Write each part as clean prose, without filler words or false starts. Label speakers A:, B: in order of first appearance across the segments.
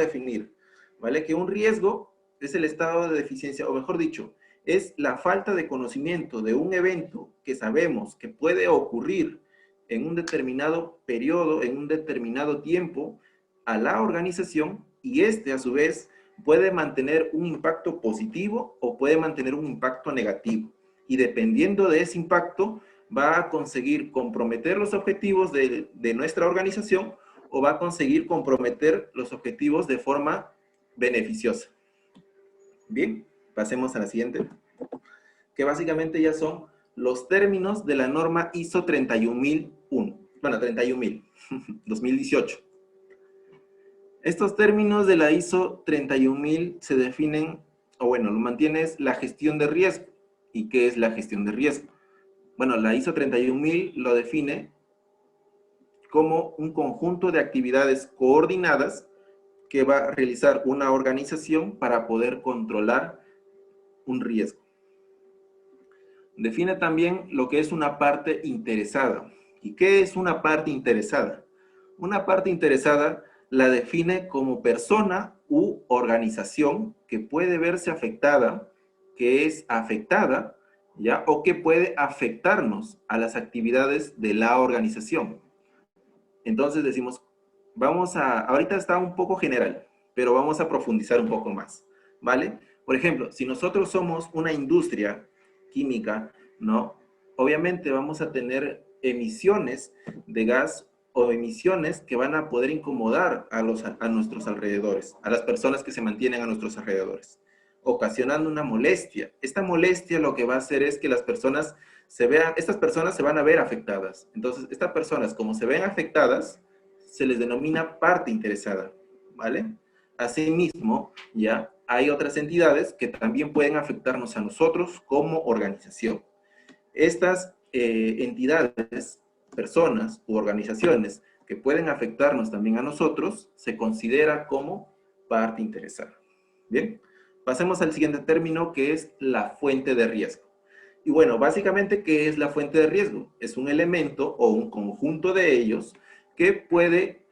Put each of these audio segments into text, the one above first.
A: definir, ¿vale? Que un riesgo es el estado de deficiencia, o mejor dicho, es la falta de conocimiento de un evento que sabemos que puede ocurrir en un determinado periodo, en un determinado tiempo, a la organización, y este a su vez puede mantener un impacto positivo o puede mantener un impacto negativo. Y dependiendo de ese impacto, va a conseguir comprometer los objetivos de nuestra organización o va a conseguir comprometer los objetivos de forma beneficiosa. Bien, pasemos a la siguiente, que básicamente ya son los términos de la norma ISO 31001, bueno, 31000, 2018. Estos términos de la ISO 31000 se definen, o bueno, lo mantienes la gestión de riesgo. ¿Y qué es la gestión de riesgo? Bueno, la ISO 31000 lo define como un conjunto de actividades coordinadas que va a realizar una organización para poder controlar un riesgo. Define también lo que es una parte interesada. ¿Y qué es una parte interesada? Una parte interesada la define como persona u organización que puede verse afectada, que es afectada, ¿ya? O que puede afectarnos a las actividades de la organización. Entonces decimos, ahorita está un poco general, pero vamos a profundizar un poco más, ¿vale? Por ejemplo, si nosotros somos una industria química, ¿no? Obviamente vamos a tener emisiones de gas o emisiones que van a poder incomodar a nuestros alrededores, a las personas que se mantienen a nuestros alrededores, ocasionando una molestia. Esta molestia lo que va a hacer es que estas personas se van a ver afectadas. Entonces, estas personas, como se ven afectadas, se les denomina parte interesada, ¿vale? Asimismo, ya hay otras entidades que también pueden afectarnos a nosotros como organización. Estas entidades, personas u organizaciones que pueden afectarnos también a nosotros, se considera como parte interesada. Bien, pasemos al siguiente término, que es la fuente de riesgo. Y bueno, básicamente, ¿qué es la fuente de riesgo? Es un elemento o un conjunto de ellos que puede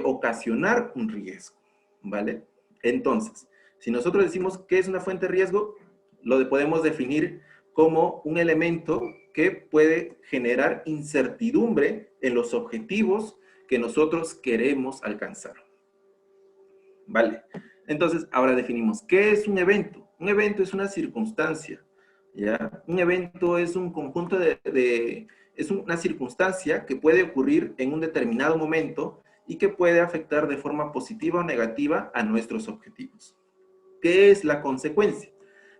A: ocasionar un riesgo, ¿vale? Entonces, si nosotros decimos qué es una fuente de riesgo, lo podemos definir como un elemento que puede generar incertidumbre en los objetivos que nosotros queremos alcanzar, ¿vale? Entonces, ahora definimos, ¿qué es un evento? Un evento es una circunstancia, ¿ya? Un evento es un conjunto es una circunstancia que puede ocurrir en un determinado momento y que puede afectar de forma positiva o negativa a nuestros objetivos. ¿Qué es la consecuencia?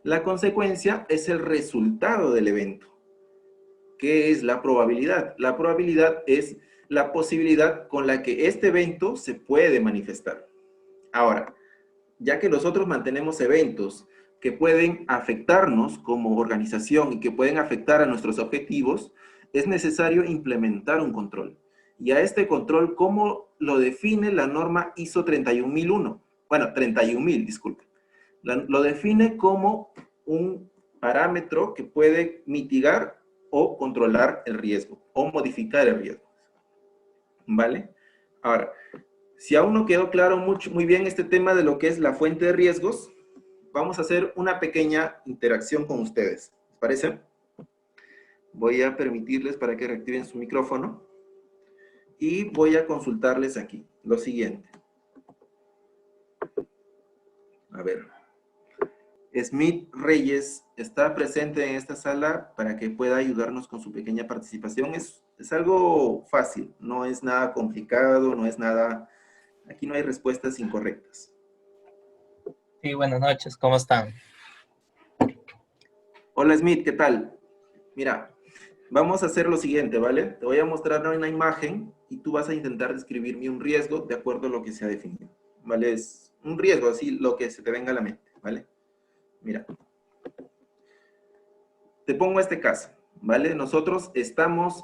A: La consecuencia es el resultado del evento. ¿Qué es la probabilidad? La probabilidad es la posibilidad con la que este evento se puede manifestar. Ahora, ya que nosotros mantenemos eventos que pueden afectarnos como organización y que pueden afectar a nuestros objetivos, es necesario implementar un control. Y a este control, ¿cómo lo define la norma ISO 31001? Bueno, 31000, disculpe. Lo define como un parámetro que puede mitigar o controlar el riesgo o modificar el riesgo. ¿Vale? Ahora, si aún no quedó claro muy bien este tema de lo que es la fuente de riesgos, vamos a hacer una pequeña interacción con ustedes. ¿Les parece? Voy a permitirles para que reactiven su micrófono y voy a consultarles aquí lo siguiente. A ver. Smith Reyes está presente en esta sala para que pueda ayudarnos con su pequeña participación. Es algo fácil, no es nada complicado, no es nada... Aquí no hay respuestas incorrectas.
B: Sí, buenas noches, ¿cómo están?
A: Hola Smith, ¿qué tal? Mira, vamos a hacer lo siguiente, ¿vale? Te voy a mostrar una imagen y tú vas a intentar describirme un riesgo de acuerdo a lo que se ha definido, ¿vale? Es un riesgo, así lo que se te venga a la mente, ¿vale? Mira. Te pongo este caso, ¿vale? Nosotros estamos,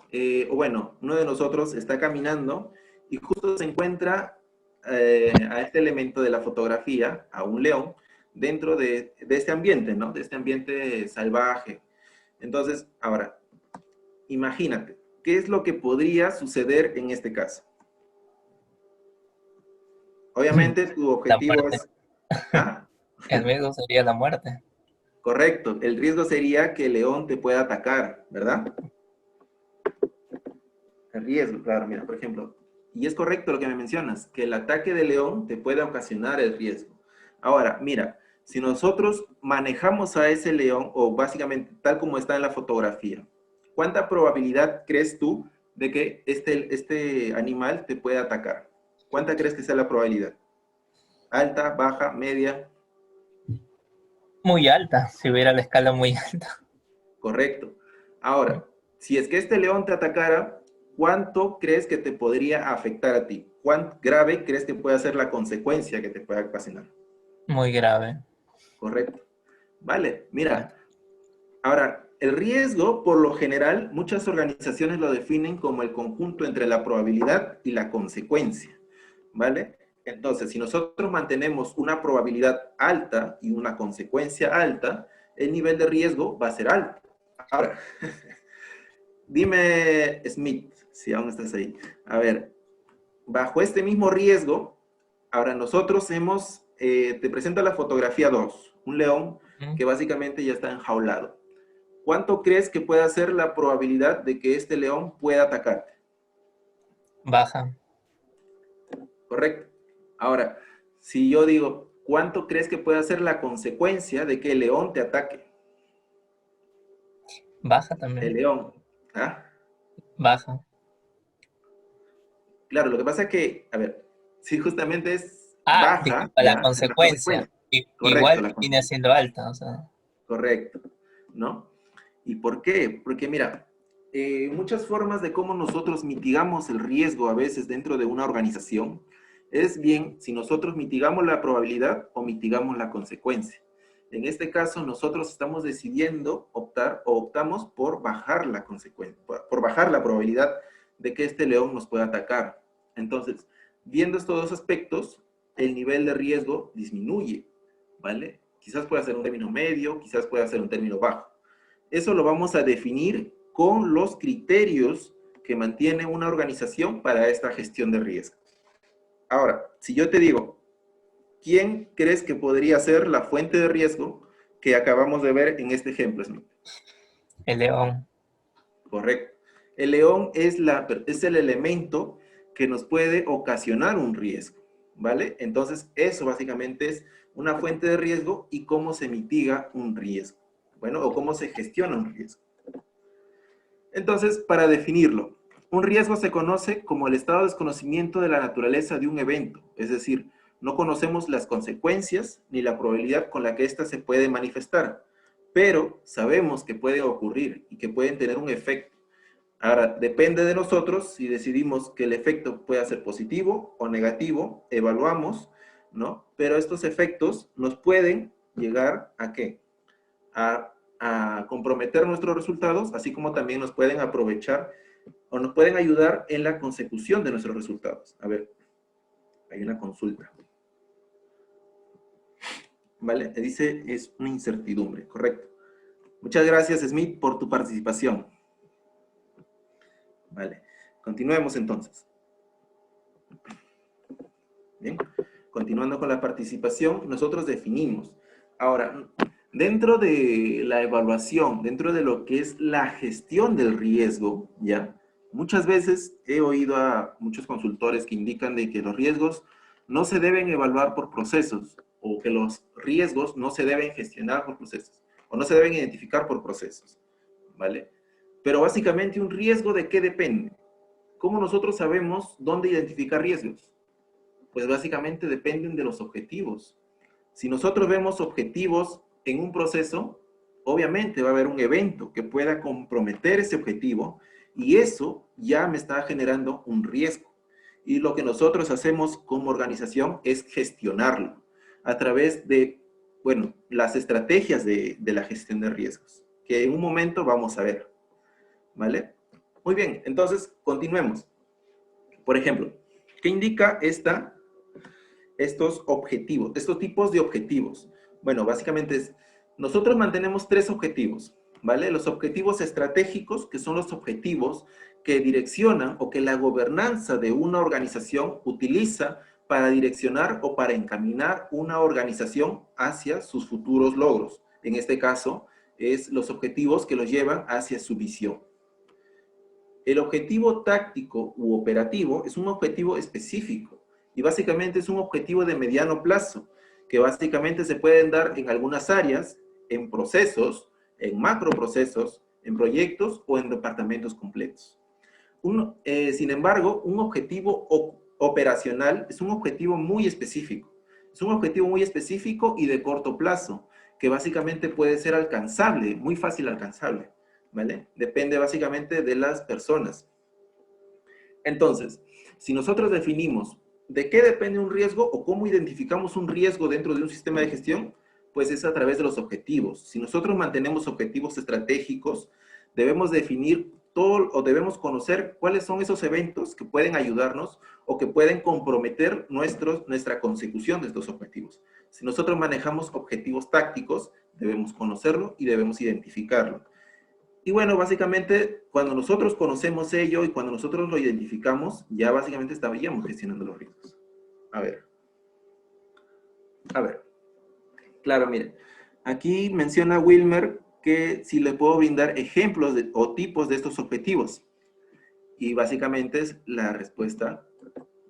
A: o bueno, uno de nosotros está caminando y justo se encuentra a este elemento de la fotografía, a un león, dentro de este ambiente, ¿no? De este ambiente salvaje. Entonces, ahora, imagínate, ¿qué es lo que podría suceder en este caso? Obviamente tu
B: La
A: objetivo
B: muerte.
A: es... ¿Ah?
B: El riesgo sería la muerte.
A: Correcto. El riesgo sería que el león te pueda atacar, ¿verdad? El riesgo, claro, mira, por ejemplo. Y es correcto lo que me mencionas, que el ataque del león te puede ocasionar el riesgo. Ahora, mira, si nosotros manejamos a ese león, o básicamente tal como está en la fotografía, ¿cuánta probabilidad crees tú de que este animal te pueda atacar? ¿Cuánta crees que sea la probabilidad? ¿Alta, baja, media?
B: Muy alta, si hubiera la escala muy alta.
A: Correcto. Ahora, si es que este león te atacara, ¿cuánto crees que te podría afectar a ti? ¿Cuán grave crees que puede ser la consecuencia que te pueda ocasionar?
B: Muy grave.
A: Correcto. Vale, mira, ahora, el riesgo, por lo general, muchas organizaciones lo definen como el conjunto entre la probabilidad y la consecuencia, ¿vale? Entonces, si nosotros mantenemos una probabilidad alta y una consecuencia alta, el nivel de riesgo va a ser alto. Ahora, dime, Smith, si aún estás ahí. A ver, bajo este mismo riesgo, ahora nosotros te presento la fotografía 2, un león que básicamente ya está enjaulado. ¿Cuánto crees que pueda ser la probabilidad de que este león pueda atacarte?
B: Baja.
A: ¿Correcto? Ahora, si yo digo, ¿cuánto crees que pueda ser la consecuencia de que el león te ataque?
B: Baja
A: El
B: también.
A: león. ¿Ah?
B: Baja.
A: Claro, lo que pasa es que, a ver, si justamente es
B: Ah,
A: baja,
B: disculpa, la
A: ya, es la
B: consecuencia.
A: consecuencia. Correcto,
B: Igual
A: la
B: viene
A: consecuencia.
B: siendo alta, o sea.
A: Correcto, ¿no? ¿Y por qué? Porque mira, muchas formas de cómo nosotros mitigamos el riesgo a veces dentro de una organización es bien si nosotros mitigamos la probabilidad o mitigamos la consecuencia. En este caso, nosotros estamos decidiendo optar o optamos por bajar la consecuencia, por bajar la probabilidad de que este león nos pueda atacar. Entonces, viendo estos dos aspectos, el nivel de riesgo disminuye, ¿vale? Quizás pueda ser un término medio, quizás pueda ser un término bajo. Eso lo vamos a definir con los criterios que mantiene una organización para esta gestión de riesgo. Ahora, si yo te digo, ¿quién crees que podría ser la fuente de riesgo que acabamos de ver en este ejemplo, Smith?
B: El león.
A: Correcto. El león es el elemento que nos puede ocasionar un riesgo, ¿vale? Entonces, eso básicamente es una fuente de riesgo y cómo se mitiga un riesgo. Bueno, o cómo se gestiona un riesgo. Entonces, para definirlo, un riesgo se conoce como el estado de desconocimiento de la naturaleza de un evento, es decir, no conocemos las consecuencias ni la probabilidad con la que ésta se puede manifestar, pero sabemos que puede ocurrir y que pueden tener un efecto. Ahora, depende de nosotros si decidimos que el efecto pueda ser positivo o negativo, evaluamos, ¿no? Pero estos efectos nos pueden llegar ¿a qué? A comprometer nuestros resultados, así como también nos pueden aprovechar o nos pueden ayudar en la consecución de nuestros resultados. A ver, hay una consulta. ¿Vale? Te dice, es una incertidumbre, correcto. Muchas gracias, Smith, por tu participación. Vale, continuemos entonces. Bien, continuando con la participación, nosotros definimos. Ahora, dentro de la evaluación, dentro de lo que es la gestión del riesgo, ¿ya? Muchas veces he oído a muchos consultores que indican de que los riesgos no se deben evaluar por procesos, o que los riesgos no se deben gestionar por procesos, o no se deben identificar por procesos, ¿vale? Pero básicamente un riesgo ¿de qué depende? ¿Cómo nosotros sabemos dónde identificar riesgos? Pues básicamente dependen de los objetivos. Si nosotros vemos objetivos en un proceso, obviamente va a haber un evento que pueda comprometer ese objetivo y eso ya me está generando un riesgo. Y lo que nosotros hacemos como organización es gestionarlo a través de, bueno, las estrategias de la gestión de riesgos, que en un momento vamos a ver, ¿vale? Muy bien, entonces continuemos. Por ejemplo, ¿qué indica estos objetivos, estos tipos de objetivos? Bueno, básicamente nosotros mantenemos tres objetivos, ¿vale? Los objetivos estratégicos, que son los objetivos que direccionan o que la gobernanza de una organización utiliza para direccionar o para encaminar una organización hacia sus futuros logros. En este caso, es los objetivos que los llevan hacia su visión. El objetivo táctico u operativo es un objetivo específico y básicamente es un objetivo de mediano plazo, que básicamente se pueden dar en algunas áreas, en procesos, en macroprocesos, en proyectos o en departamentos completos. Sin embargo, un objetivo operacional es un objetivo muy específico. Es un objetivo muy específico y de corto plazo, que básicamente puede ser alcanzable, muy fácil alcanzable, ¿vale? Depende básicamente de las personas. Entonces, si nosotros definimos de qué depende un riesgo o cómo identificamos un riesgo dentro de un sistema de gestión, pues es a través de los objetivos. Si nosotros mantenemos objetivos estratégicos, debemos definir todo o debemos conocer cuáles son esos eventos que pueden ayudarnos o que pueden comprometer nuestra consecución de estos objetivos. Si nosotros manejamos objetivos tácticos, debemos conocerlo y debemos identificarlo. Y bueno, básicamente, cuando nosotros conocemos ello y cuando nosotros lo identificamos, ya básicamente estaríamos gestionando los riesgos. A ver. Claro, miren. Aquí menciona Wilmer que si le puedo brindar ejemplos o tipos de estos objetivos. Y básicamente la respuesta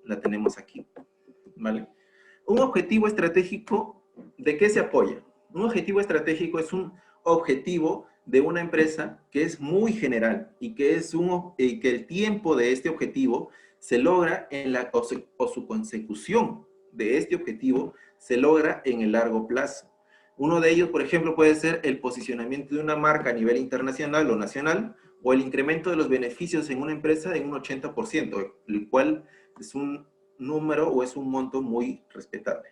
A: la tenemos aquí. ¿Vale? Un objetivo estratégico, ¿de qué se apoya? Un objetivo estratégico es un objetivo de una empresa que es muy general y que que el tiempo de este objetivo se logra o su consecución de este objetivo se logra en el largo plazo. Uno de ellos, por ejemplo, puede ser el posicionamiento de una marca a nivel internacional o nacional, o el incremento de los beneficios en una empresa en un 80%, el cual es un número o es un monto muy respetable.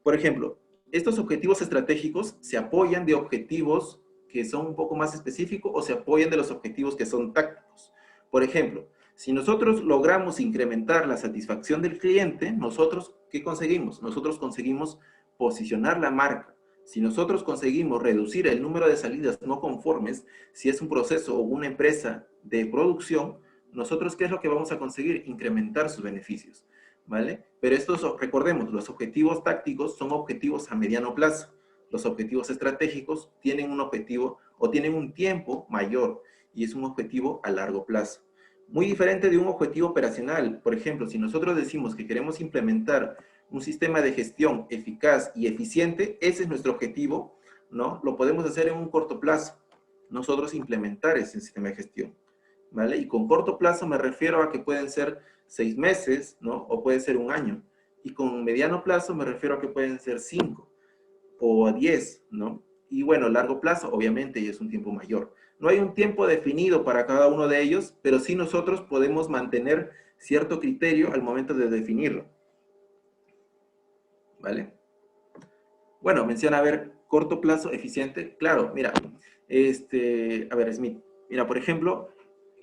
A: Por ejemplo, estos objetivos estratégicos se apoyan de objetivos que son un poco más específicos o se apoyan de los objetivos que son tácticos. Por ejemplo, si nosotros logramos incrementar la satisfacción del cliente, nosotros, ¿qué conseguimos? Nosotros conseguimos posicionar la marca. Si nosotros conseguimos reducir el número de salidas no conformes, si es un proceso o una empresa de producción, nosotros, ¿qué es lo que vamos a conseguir? Incrementar sus beneficios, ¿vale? Pero recordemos, los objetivos tácticos son objetivos a mediano plazo. Los objetivos estratégicos tienen un objetivo o tienen un tiempo mayor y es un objetivo a largo plazo. Muy diferente de un objetivo operacional. Por ejemplo, si nosotros decimos que queremos implementar un sistema de gestión eficaz y eficiente, ese es nuestro objetivo, ¿no? Lo podemos hacer en un corto plazo. Nosotros implementar ese sistema de gestión, ¿vale? Y con corto plazo me refiero a que pueden ser 6 meses, ¿no? O puede ser un año. Y con mediano plazo me refiero a que pueden ser 5 o 10, ¿no? Y bueno, largo plazo, obviamente, y es un tiempo mayor. No hay un tiempo definido para cada uno de ellos, pero sí nosotros podemos mantener cierto criterio al momento de definirlo. ¿Vale? Bueno, menciona, a ver, corto plazo, eficiente. Claro, mira, a ver, Smith. Mira, por ejemplo,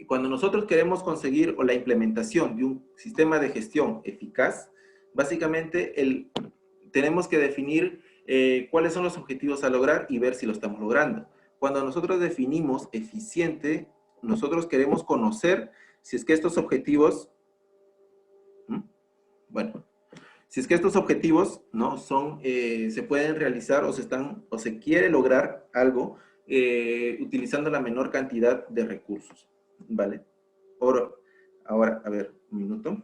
A: cuando nosotros queremos conseguir la implementación de un sistema de gestión eficaz, básicamente tenemos que definir cuáles son los objetivos a lograr y ver si lo estamos logrando. Cuando nosotros definimos eficiente, nosotros queremos conocer si es que estos objetivos, bueno, si es que estos objetivos, ¿no? Se pueden realizar o se quiere lograr algo utilizando la menor cantidad de recursos, ¿vale? Ahora, a ver, un minuto.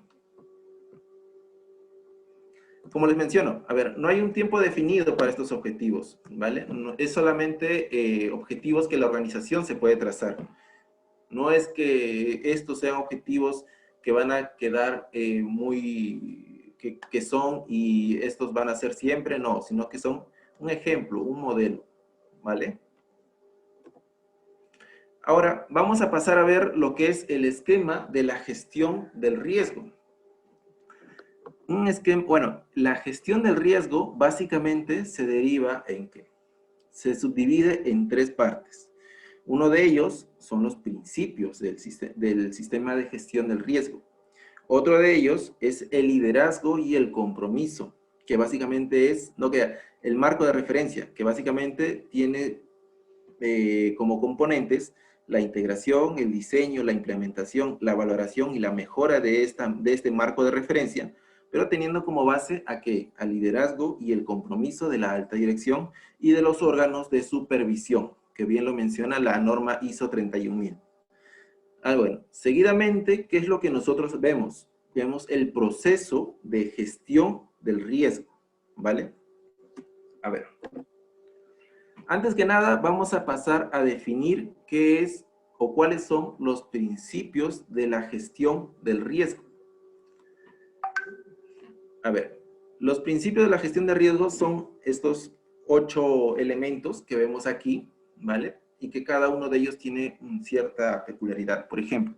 A: Como les menciono, a ver, no hay un tiempo definido para estos objetivos, ¿vale? Es solamente objetivos que la organización se puede trazar. No es que estos sean objetivos que van a quedar que son y estos van a ser siempre, no, sino que son un ejemplo, un modelo, ¿vale? Ahora, vamos a pasar a ver lo que es el esquema de la gestión del riesgo. Bueno, la gestión del riesgo básicamente se deriva en que se subdivide en 3 partes. Uno de ellos son los principios del sistema de gestión del riesgo. Otro de ellos es el liderazgo y el compromiso, que básicamente es el marco de referencia, que básicamente tiene como componentes la integración, el diseño, la implementación, la valoración y la mejora de este marco de referencia, pero teniendo como base a qué? Al liderazgo y el compromiso de la alta dirección y de los órganos de supervisión, que bien lo menciona la norma ISO 31000. Bueno, seguidamente, ¿qué es lo que nosotros vemos? Vemos el proceso de gestión del riesgo, ¿vale? A ver. Antes que nada, vamos a pasar a definir qué es o cuáles son los principios de la gestión del riesgo. A ver, los principios de la gestión de riesgo son estos 8 elementos que vemos aquí, ¿vale? Y que cada uno de ellos tiene cierta peculiaridad. Por ejemplo,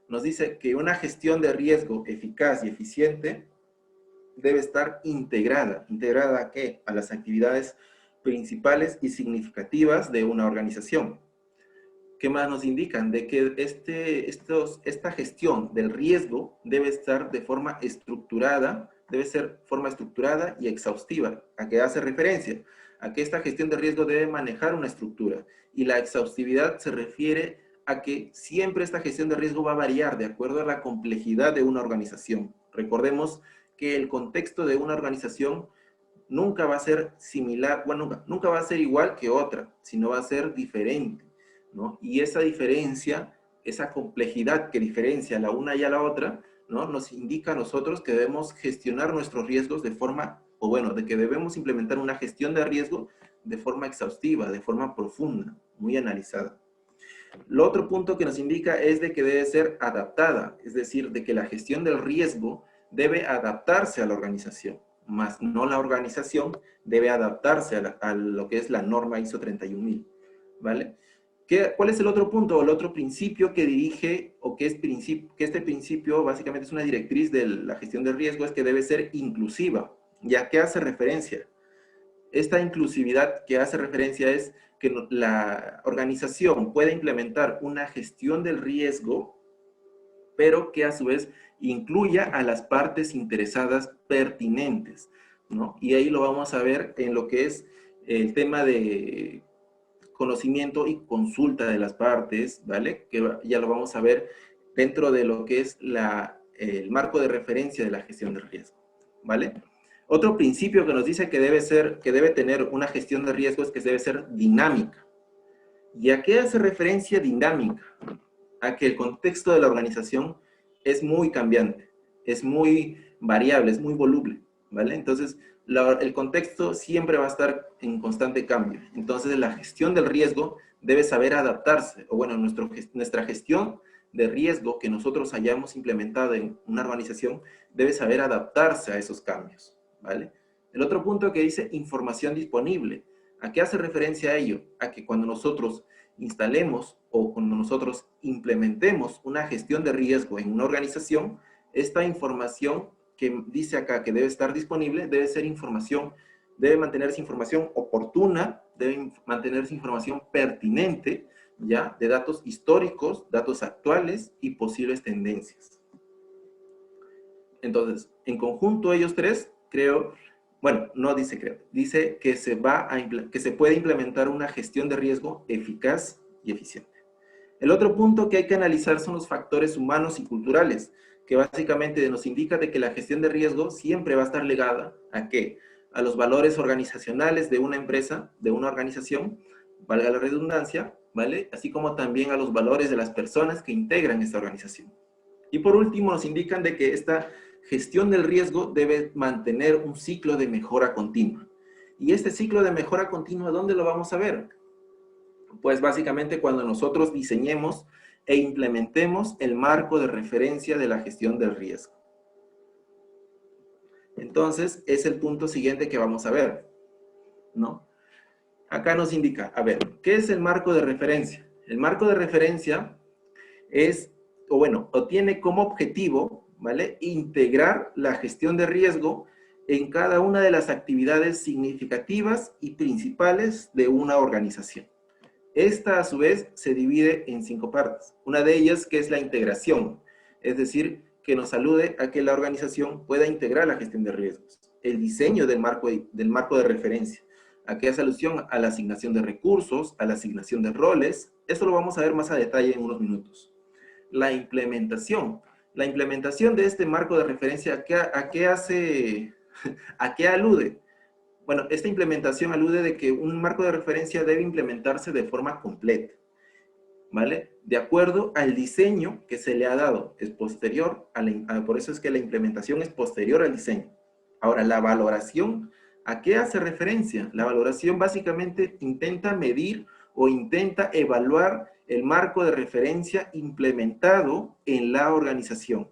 A: nos dice que una gestión de riesgo eficaz y eficiente debe estar integrada. ¿Integrada a qué? A las actividades principales y significativas de una organización. ¿Qué más nos indican? De que esta gestión del riesgo debe estar de forma estructurada, debe ser forma estructurada y exhaustiva. ¿A qué hace referencia? A que esta gestión de riesgo debe manejar una estructura. Y la exhaustividad se refiere a que siempre esta gestión de riesgo va a variar de acuerdo a la complejidad de una organización. Recordemos que el contexto de una organización nunca va a ser similar, bueno, nunca va a ser igual que otra, sino va a ser diferente, ¿no? Y esa diferencia, esa complejidad que diferencia la una y a la otra, ¿no? Nos indica a nosotros que debemos gestionar nuestros riesgos de forma, o bueno, de que debemos implementar una gestión de riesgo de forma exhaustiva, de forma profunda, muy analizada. Lo otro punto que nos indica es de que debe ser adaptada, es decir, de que la gestión del riesgo debe adaptarse a la organización, más no la organización debe adaptarse a lo que es la norma ISO 31000, ¿vale? ¿Cuál es el otro punto o el otro principio que dirige o que este principio básicamente es una directriz de la gestión del riesgo? Es que debe ser inclusiva. ¿Ya qué hace referencia? Esta inclusividad que hace referencia es que la organización pueda implementar una gestión del riesgo, pero que a su vez incluya a las partes interesadas pertinentes, ¿no? Y ahí lo vamos a ver en lo que es el tema de conocimiento y consulta de las partes, ¿vale? Que ya lo vamos a ver dentro de lo que es el marco de referencia de la gestión del riesgo, ¿vale? Otro principio que nos dice que debe tener una gestión de riesgo es que debe ser dinámica. ¿Y a qué hace referencia dinámica? A que el contexto de la organización es muy cambiante, es muy variable, es muy voluble, ¿vale? Entonces, el contexto siempre va a estar en constante cambio. Entonces, la gestión del riesgo debe saber adaptarse, o bueno, nuestra gestión de riesgo que nosotros hayamos implementado en una organización debe saber adaptarse a esos cambios, ¿vale? El otro punto que dice información disponible. ¿A qué hace referencia a ello? A que cuando nosotros instalemos o cuando nosotros implementemos una gestión de riesgo en una organización, esta información que dice acá que debe estar disponible, debe mantenerse información oportuna, debe mantenerse información pertinente, ¿ya? De datos históricos, datos actuales y posibles tendencias. Entonces, en conjunto ellos tres, creo, bueno, no dice creo, dice que se puede implementar una gestión de riesgo eficaz y eficiente. El otro punto que hay que analizar son los factores humanos y culturales, que básicamente nos indica de que la gestión de riesgo siempre va a estar ligada ¿a qué? A los valores organizacionales de una empresa, de una organización, valga la redundancia, ¿vale? Así como también a los valores de las personas que integran esta organización. Y por último nos indican de que esta gestión del riesgo debe mantener un ciclo de mejora continua. Y este ciclo de mejora continua, ¿dónde lo vamos a ver? Pues básicamente cuando nosotros diseñemos e implementemos el marco de referencia de la gestión del riesgo. Entonces, es el punto siguiente que vamos a ver, ¿no? Acá nos indica, a ver, ¿qué es el marco de referencia? El marco de referencia es, o tiene como objetivo, ¿vale? Integrar la gestión de riesgo en cada una de las actividades significativas y principales de una organización. Esta, a su vez, se divide en 5 partes. Una de ellas que es la integración, es decir, que nos alude a que la organización pueda integrar la gestión de riesgos. El diseño del marco de referencia, a que hace alusión a la asignación de recursos, a la asignación de roles. Eso lo vamos a ver más a detalle en unos minutos. La implementación, La implementación de este marco de referencia, ¿a qué hace, a qué alude? Bueno, esta implementación alude de que un marco de referencia debe implementarse de forma completa, ¿vale? De acuerdo al diseño que se le ha dado, es posterior, por eso es que la implementación es posterior al diseño. Ahora, la valoración, ¿a qué hace referencia? La valoración básicamente intenta medir o intenta evaluar el marco de referencia implementado en la organización,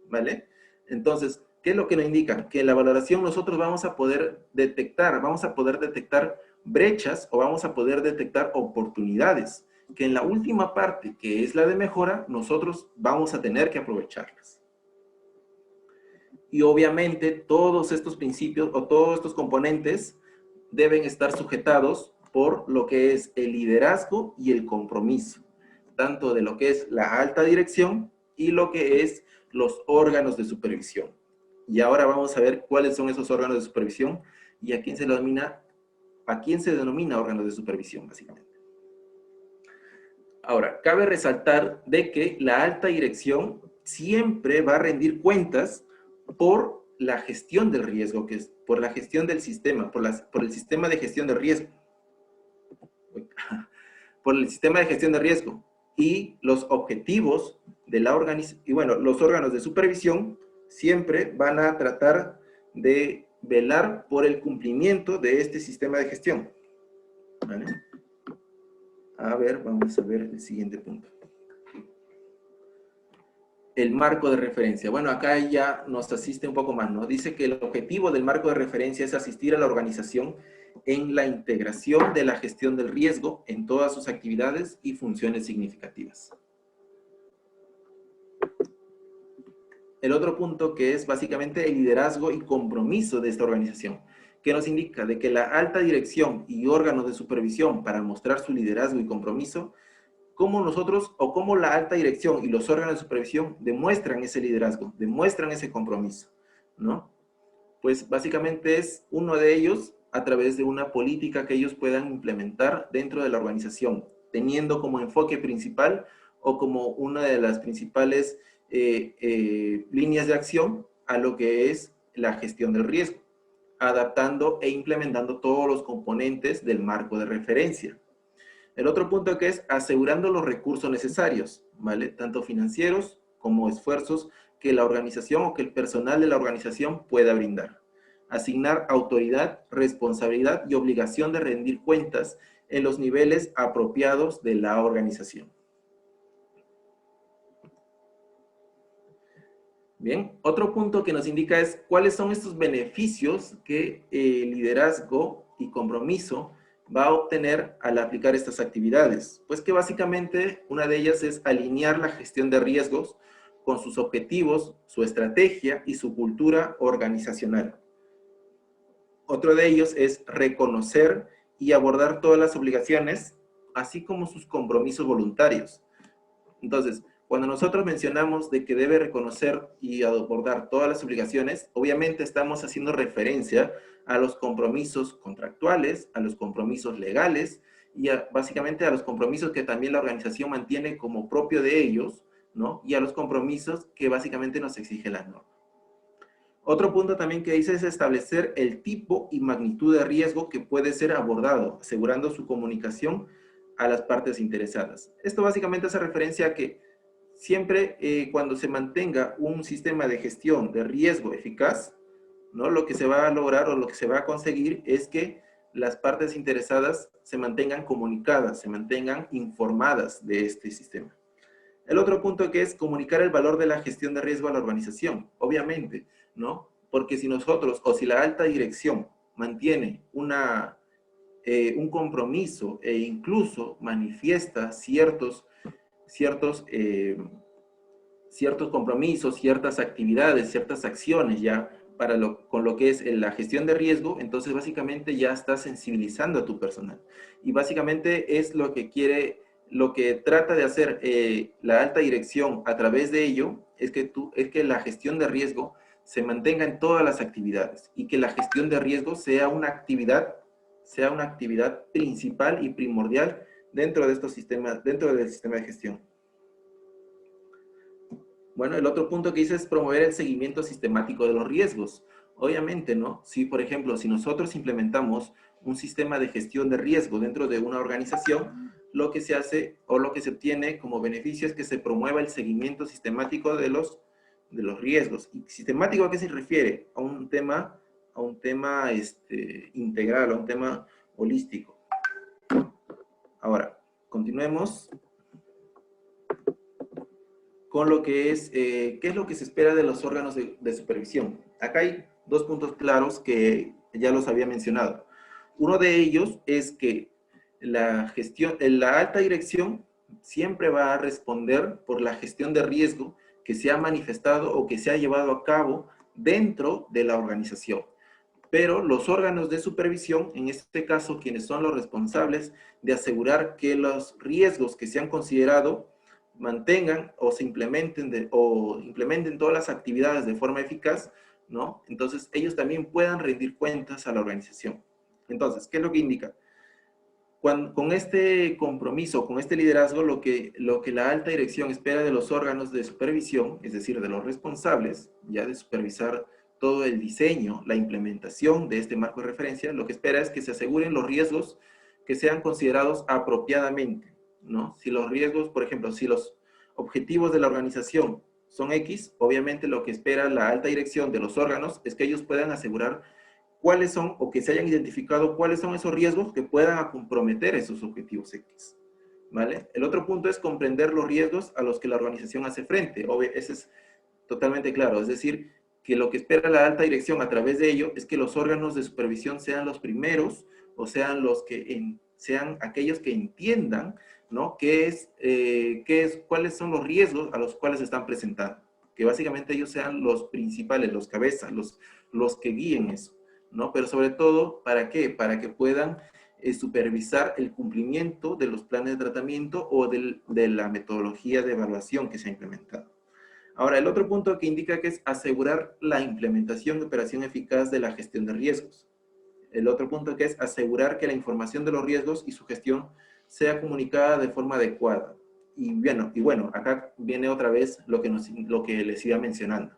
A: ¿vale? Entonces, ¿qué es lo que nos indica? Que en la valoración nosotros vamos a poder detectar brechas o vamos a poder detectar oportunidades que en la última parte, que es la de mejora, nosotros vamos a tener que aprovecharlas. Y obviamente todos estos principios o todos estos componentes deben estar sujetados por lo que es el liderazgo y el compromiso, tanto de lo que es la alta dirección y lo que es los órganos de supervisión. Y ahora vamos a ver cuáles son esos órganos de supervisión y a quién se denomina órganos de supervisión, básicamente. Ahora, cabe resaltar de que la alta dirección siempre va a rendir cuentas por la gestión del riesgo, que es por la gestión del sistema, por el sistema de gestión de riesgo. Por el sistema de gestión de riesgo y los objetivos de la organización. Y bueno, los órganos de supervisión siempre van a tratar de velar por el cumplimiento de este sistema de gestión. ¿Vale? A ver, vamos a ver el siguiente punto. El marco de referencia. Bueno, acá ya nos asiste un poco más, ¿no? Dice que el objetivo del marco de referencia es asistir a la organización en la integración de la gestión del riesgo en todas sus actividades y funciones significativas. El otro punto que es básicamente el liderazgo y compromiso de esta organización, que nos indica de que la alta dirección y órganos de supervisión para mostrar su liderazgo y compromiso, cómo nosotros o cómo la alta dirección y los órganos de supervisión demuestran ese liderazgo, demuestran ese compromiso, ¿no? Pues básicamente es uno de ellos a través de una política que ellos puedan implementar dentro de la organización, teniendo como enfoque principal o como una de las principales líneas de acción a lo que es la gestión del riesgo, adaptando e implementando todos los componentes del marco de referencia. El otro punto que es asegurando los recursos necesarios, ¿vale? Tanto financieros como esfuerzos que la organización o que el personal de la organización pueda brindar. Asignar autoridad, responsabilidad y obligación de rendir cuentas en los niveles apropiados de la organización. Bien, otro punto que nos indica es cuáles son estos beneficios que el liderazgo y compromiso va a obtener al aplicar estas actividades. Pues que básicamente una de ellas es alinear la gestión de riesgos con sus objetivos, su estrategia y su cultura organizacional. Otro de ellos es reconocer y abordar todas las obligaciones, así como sus compromisos voluntarios. Entonces, cuando nosotros mencionamos de que debe reconocer y abordar todas las obligaciones, obviamente estamos haciendo referencia a los compromisos contractuales, a los compromisos legales y básicamente a los compromisos que también la organización mantiene como propio de ellos, ¿no? Y a los compromisos que básicamente nos exige la norma. Otro punto también que dice es establecer el tipo y magnitud de riesgo que puede ser abordado, asegurando su comunicación a las partes interesadas. Esto básicamente hace referencia a que siempre cuando se mantenga un sistema de gestión de riesgo eficaz, ¿no? Lo que se va a lograr o lo que se va a conseguir es que las partes interesadas se mantengan comunicadas, se mantengan informadas de este sistema. El otro punto que es comunicar el valor de la gestión de riesgo a la organización, obviamente, ¿no? Porque si nosotros o si la alta dirección mantiene un compromiso e incluso manifiesta ciertos compromisos, ciertas actividades, ciertas acciones ya con lo que es la gestión de riesgo, entonces básicamente ya estás sensibilizando a tu personal. Y básicamente es lo que trata de hacer la alta dirección a través de ello, es que la gestión de riesgo se mantenga en todas las actividades y que la gestión de riesgo sea una actividad principal y primordial dentro de estos sistemas, dentro del sistema de gestión. Bueno, el otro punto que dice es promover el seguimiento sistemático de los riesgos. Obviamente, ¿no? Si, por ejemplo, si nosotros implementamos un sistema de gestión de riesgo dentro de una organización, lo que se hace o lo que se obtiene como beneficio es que se promueva el seguimiento sistemático de los riesgos. ¿Y sistemático a qué se refiere? A un tema integral, a un tema holístico. Ahora, continuemos con lo que es, qué es lo que se espera de los órganos de supervisión. Acá hay dos puntos claros que ya los había mencionado. Uno de ellos es que la gestión, la alta dirección siempre va a responder por la gestión de riesgo que se ha manifestado o que se ha llevado a cabo dentro de la organización. Pero los órganos de supervisión, en este caso, quienes son los responsables de asegurar que los riesgos que se han considerado mantengan o se implementen, o implementen todas las actividades de forma eficaz, ¿no? Entonces, ellos también puedan rendir cuentas a la organización. Entonces, ¿qué es lo que indica? Con este compromiso, con este liderazgo, lo que la alta dirección espera de los órganos de supervisión, es decir, de los responsables, ya de supervisar todo el diseño, la implementación de este marco de referencia, lo que espera es que se aseguren los riesgos que sean considerados apropiadamente, ¿no? Si los riesgos, por ejemplo, si los objetivos de la organización son X, obviamente lo que espera la alta dirección de los órganos es que ellos puedan asegurar cuáles son, o que se hayan identificado cuáles son esos riesgos que puedan comprometer esos objetivos X, ¿vale? El otro punto es comprender los riesgos a los que la organización hace frente. Ese es totalmente claro, es decir, que lo que espera la alta dirección a través de ello es que los órganos de supervisión sean los primeros, o sean los que sean aquellos que entiendan, ¿no? Cuáles son los riesgos a los cuales se están presentando. Que básicamente ellos sean los principales, los cabezas, los que guíen eso, ¿no? Pero sobre todo, ¿para qué? Para que puedan supervisar el cumplimiento de los planes de tratamiento o de la metodología de evaluación que se ha implementado. Ahora, el otro punto que indica que es asegurar la implementación y operación eficaz de la gestión de riesgos. El otro punto que es asegurar que la información de los riesgos y su gestión sea comunicada de forma adecuada. Y bueno, acá viene otra vez lo que les iba mencionando,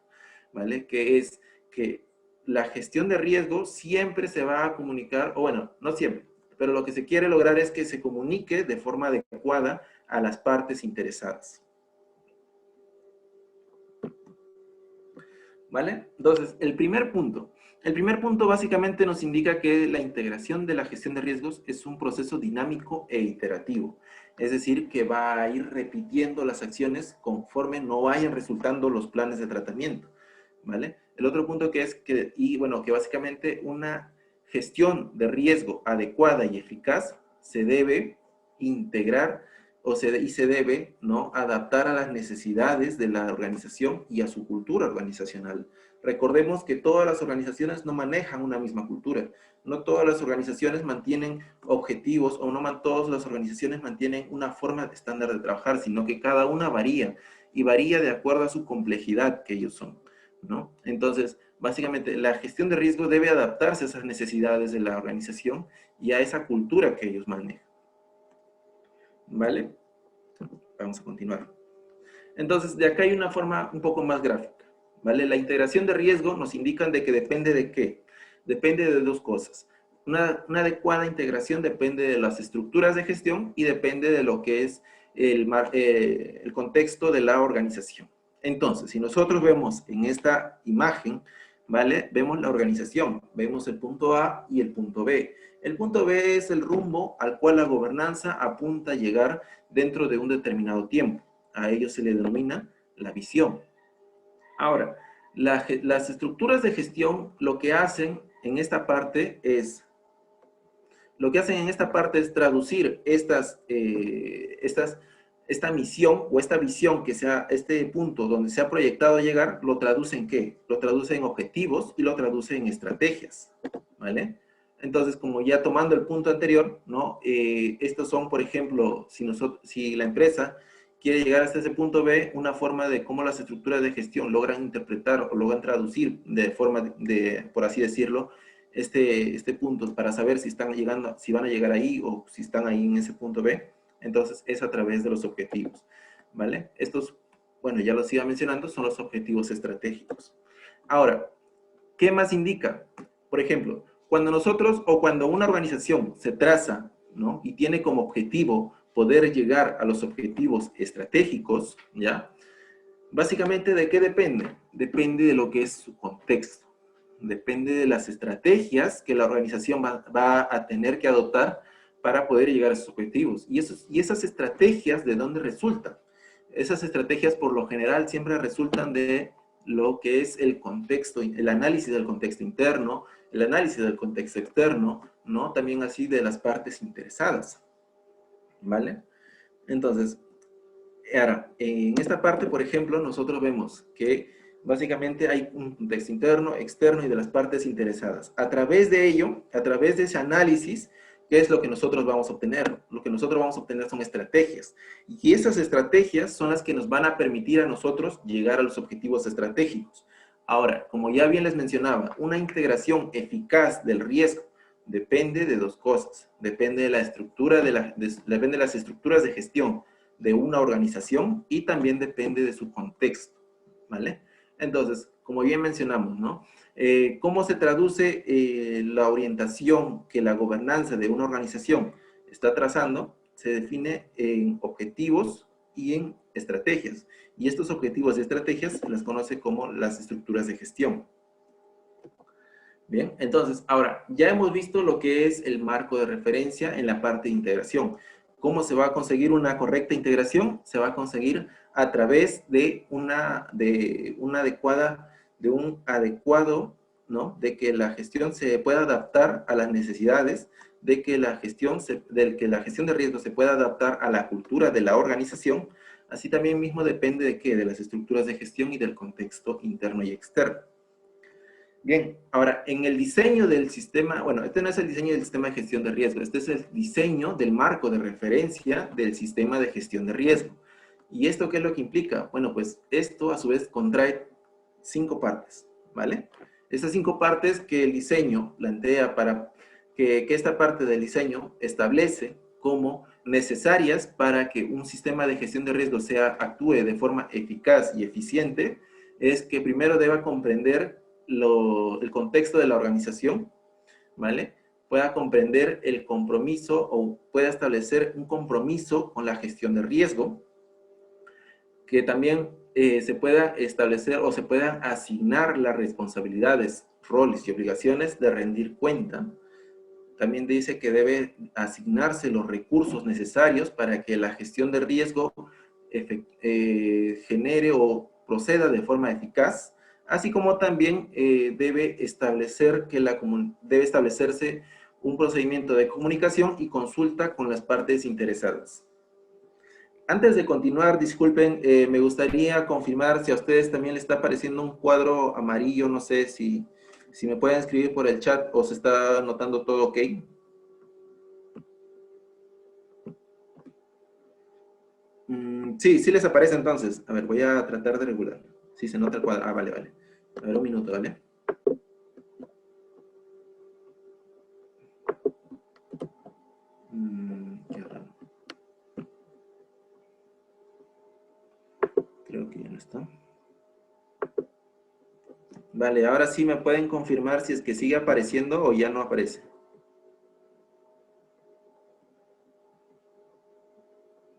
A: ¿vale? Que es que la gestión de riesgo siempre se va a comunicar, o bueno, no siempre, pero lo que se quiere lograr es que se comunique de forma adecuada a las partes interesadas. ¿Vale? Entonces, el primer punto básicamente nos indica que la integración de la gestión de riesgos es un proceso dinámico e iterativo. Es decir, que va a ir repitiendo las acciones conforme no vayan resultando los planes de tratamiento. ¿Vale? El otro punto que es que básicamente una gestión de riesgo adecuada y eficaz se debe integrar y se debe, ¿no?, adaptar a las necesidades de la organización y a su cultura organizacional. Recordemos que todas las organizaciones no manejan una misma cultura. No todas las organizaciones mantienen objetivos o no todas las organizaciones mantienen una forma estándar de trabajar, sino que cada una varía y varía de acuerdo a su complejidad que ellos son, ¿no? Entonces, básicamente, la gestión de riesgo debe adaptarse a esas necesidades de la organización y a esa cultura que ellos manejan. ¿Vale? Vamos a continuar. Entonces, de acá hay una forma un poco más gráfica, ¿vale? La integración de riesgo nos indican de que depende de qué. Depende de dos cosas. Una adecuada integración depende de las estructuras de gestión y depende de lo que es el contexto de la organización. Entonces, si nosotros vemos en esta imagen, ¿vale? Vemos la organización, vemos el punto A y el punto B. El punto B es el rumbo al cual la gobernanza apunta a llegar dentro de un determinado tiempo. A ello se le denomina la visión. Ahora, las estructuras de gestión lo que hacen en esta parte es traducir esta misión o esta visión que sea este punto donde se ha proyectado a llegar, lo traduce en ¿qué? Lo traduce en objetivos y lo traduce en estrategias, ¿vale? Entonces, como ya tomando el punto anterior, ¿no? Estos son, por ejemplo, si la empresa quiere llegar hasta ese punto B, una forma de cómo las estructuras de gestión logran interpretar o logran traducir de forma por así decirlo, este punto para saber si van a llegar ahí o si están ahí en ese punto B. Entonces, es a través de los objetivos, ¿vale? Estos bueno, ya los iba mencionando, son los objetivos estratégicos. Ahora, ¿qué más indica? Por ejemplo, cuando nosotros o cuando una organización se traza, ¿no? Y tiene como objetivo poder llegar a los objetivos estratégicos, ¿ya? Básicamente, ¿de qué depende? Depende de lo que es su contexto. Depende de las estrategias que la organización va a tener que adoptar para poder llegar a sus objetivos. Y esas estrategias, ¿de dónde resultan? Esas estrategias, por lo general, siempre resultan de lo que es el contexto, el análisis del contexto interno, el análisis del contexto externo, ¿no? También así de las partes interesadas, ¿vale? Entonces, ahora, en esta parte, por ejemplo, nosotros vemos que básicamente hay un contexto interno, externo y de las partes interesadas. A través de ello, a través de ese análisis, ¿qué es lo que nosotros vamos a obtener? Lo que nosotros vamos a obtener son estrategias. Y esas estrategias son las que nos van a permitir a nosotros llegar a los objetivos estratégicos. Ahora, como ya bien les mencionaba, una integración eficaz del riesgo depende de dos cosas. Depende de la estructura depende de las estructuras de gestión de una organización y también depende de su contexto, ¿vale? Entonces, como bien mencionamos, ¿no? ¿Cómo se traduce la orientación que la gobernanza de una organización está trazando? Se define en objetivos y en estrategias. Y estos objetivos y estrategias se les conoce como las estructuras de gestión. Bien, entonces, ahora, ya hemos visto lo que es el marco de referencia en la parte de integración. ¿Cómo se va a conseguir una correcta integración? Se va a conseguir a través de un adecuado, ¿no? De que la gestión se pueda adaptar a las necesidades, de que la gestión de riesgo se pueda adaptar a la cultura de la organización. Así también mismo depende de qué, de las estructuras de gestión y del contexto interno y externo. Bien, ahora, en el diseño del sistema, bueno, este no es el diseño del sistema de gestión de riesgo, este es el diseño del marco de referencia del sistema de gestión de riesgo. ¿Y esto qué es lo que implica? Bueno, pues esto a su vez contrae 5 partes, ¿vale? Estas 5 partes que el diseño plantea para que esta parte del diseño establece como necesarias para que un sistema de gestión de riesgo actúe de forma eficaz y eficiente, es que primero deba comprender el contexto de la organización, ¿vale? Pueda comprender el compromiso o pueda establecer un compromiso con la gestión de riesgo, que también se pueda establecer o se puedan asignar las responsabilidades, roles y obligaciones de rendir cuenta. También dice que debe asignarse los recursos necesarios para que la gestión de riesgo genere o proceda de forma eficaz, así como también debe establecerse un procedimiento de comunicación y consulta con las partes interesadas. Antes de continuar, disculpen, me gustaría confirmar si a ustedes también les está apareciendo un cuadro amarillo, no sé si me pueden escribir por el chat o se está notando todo ok. Sí les aparece entonces. A ver, voy a tratar de regular. Sí se nota el cuadro. Ah, vale. A ver, un minuto, ¿vale? Qué raro. Creo que ya no está. Vale, ahora sí me pueden confirmar si es que sigue apareciendo o ya no aparece.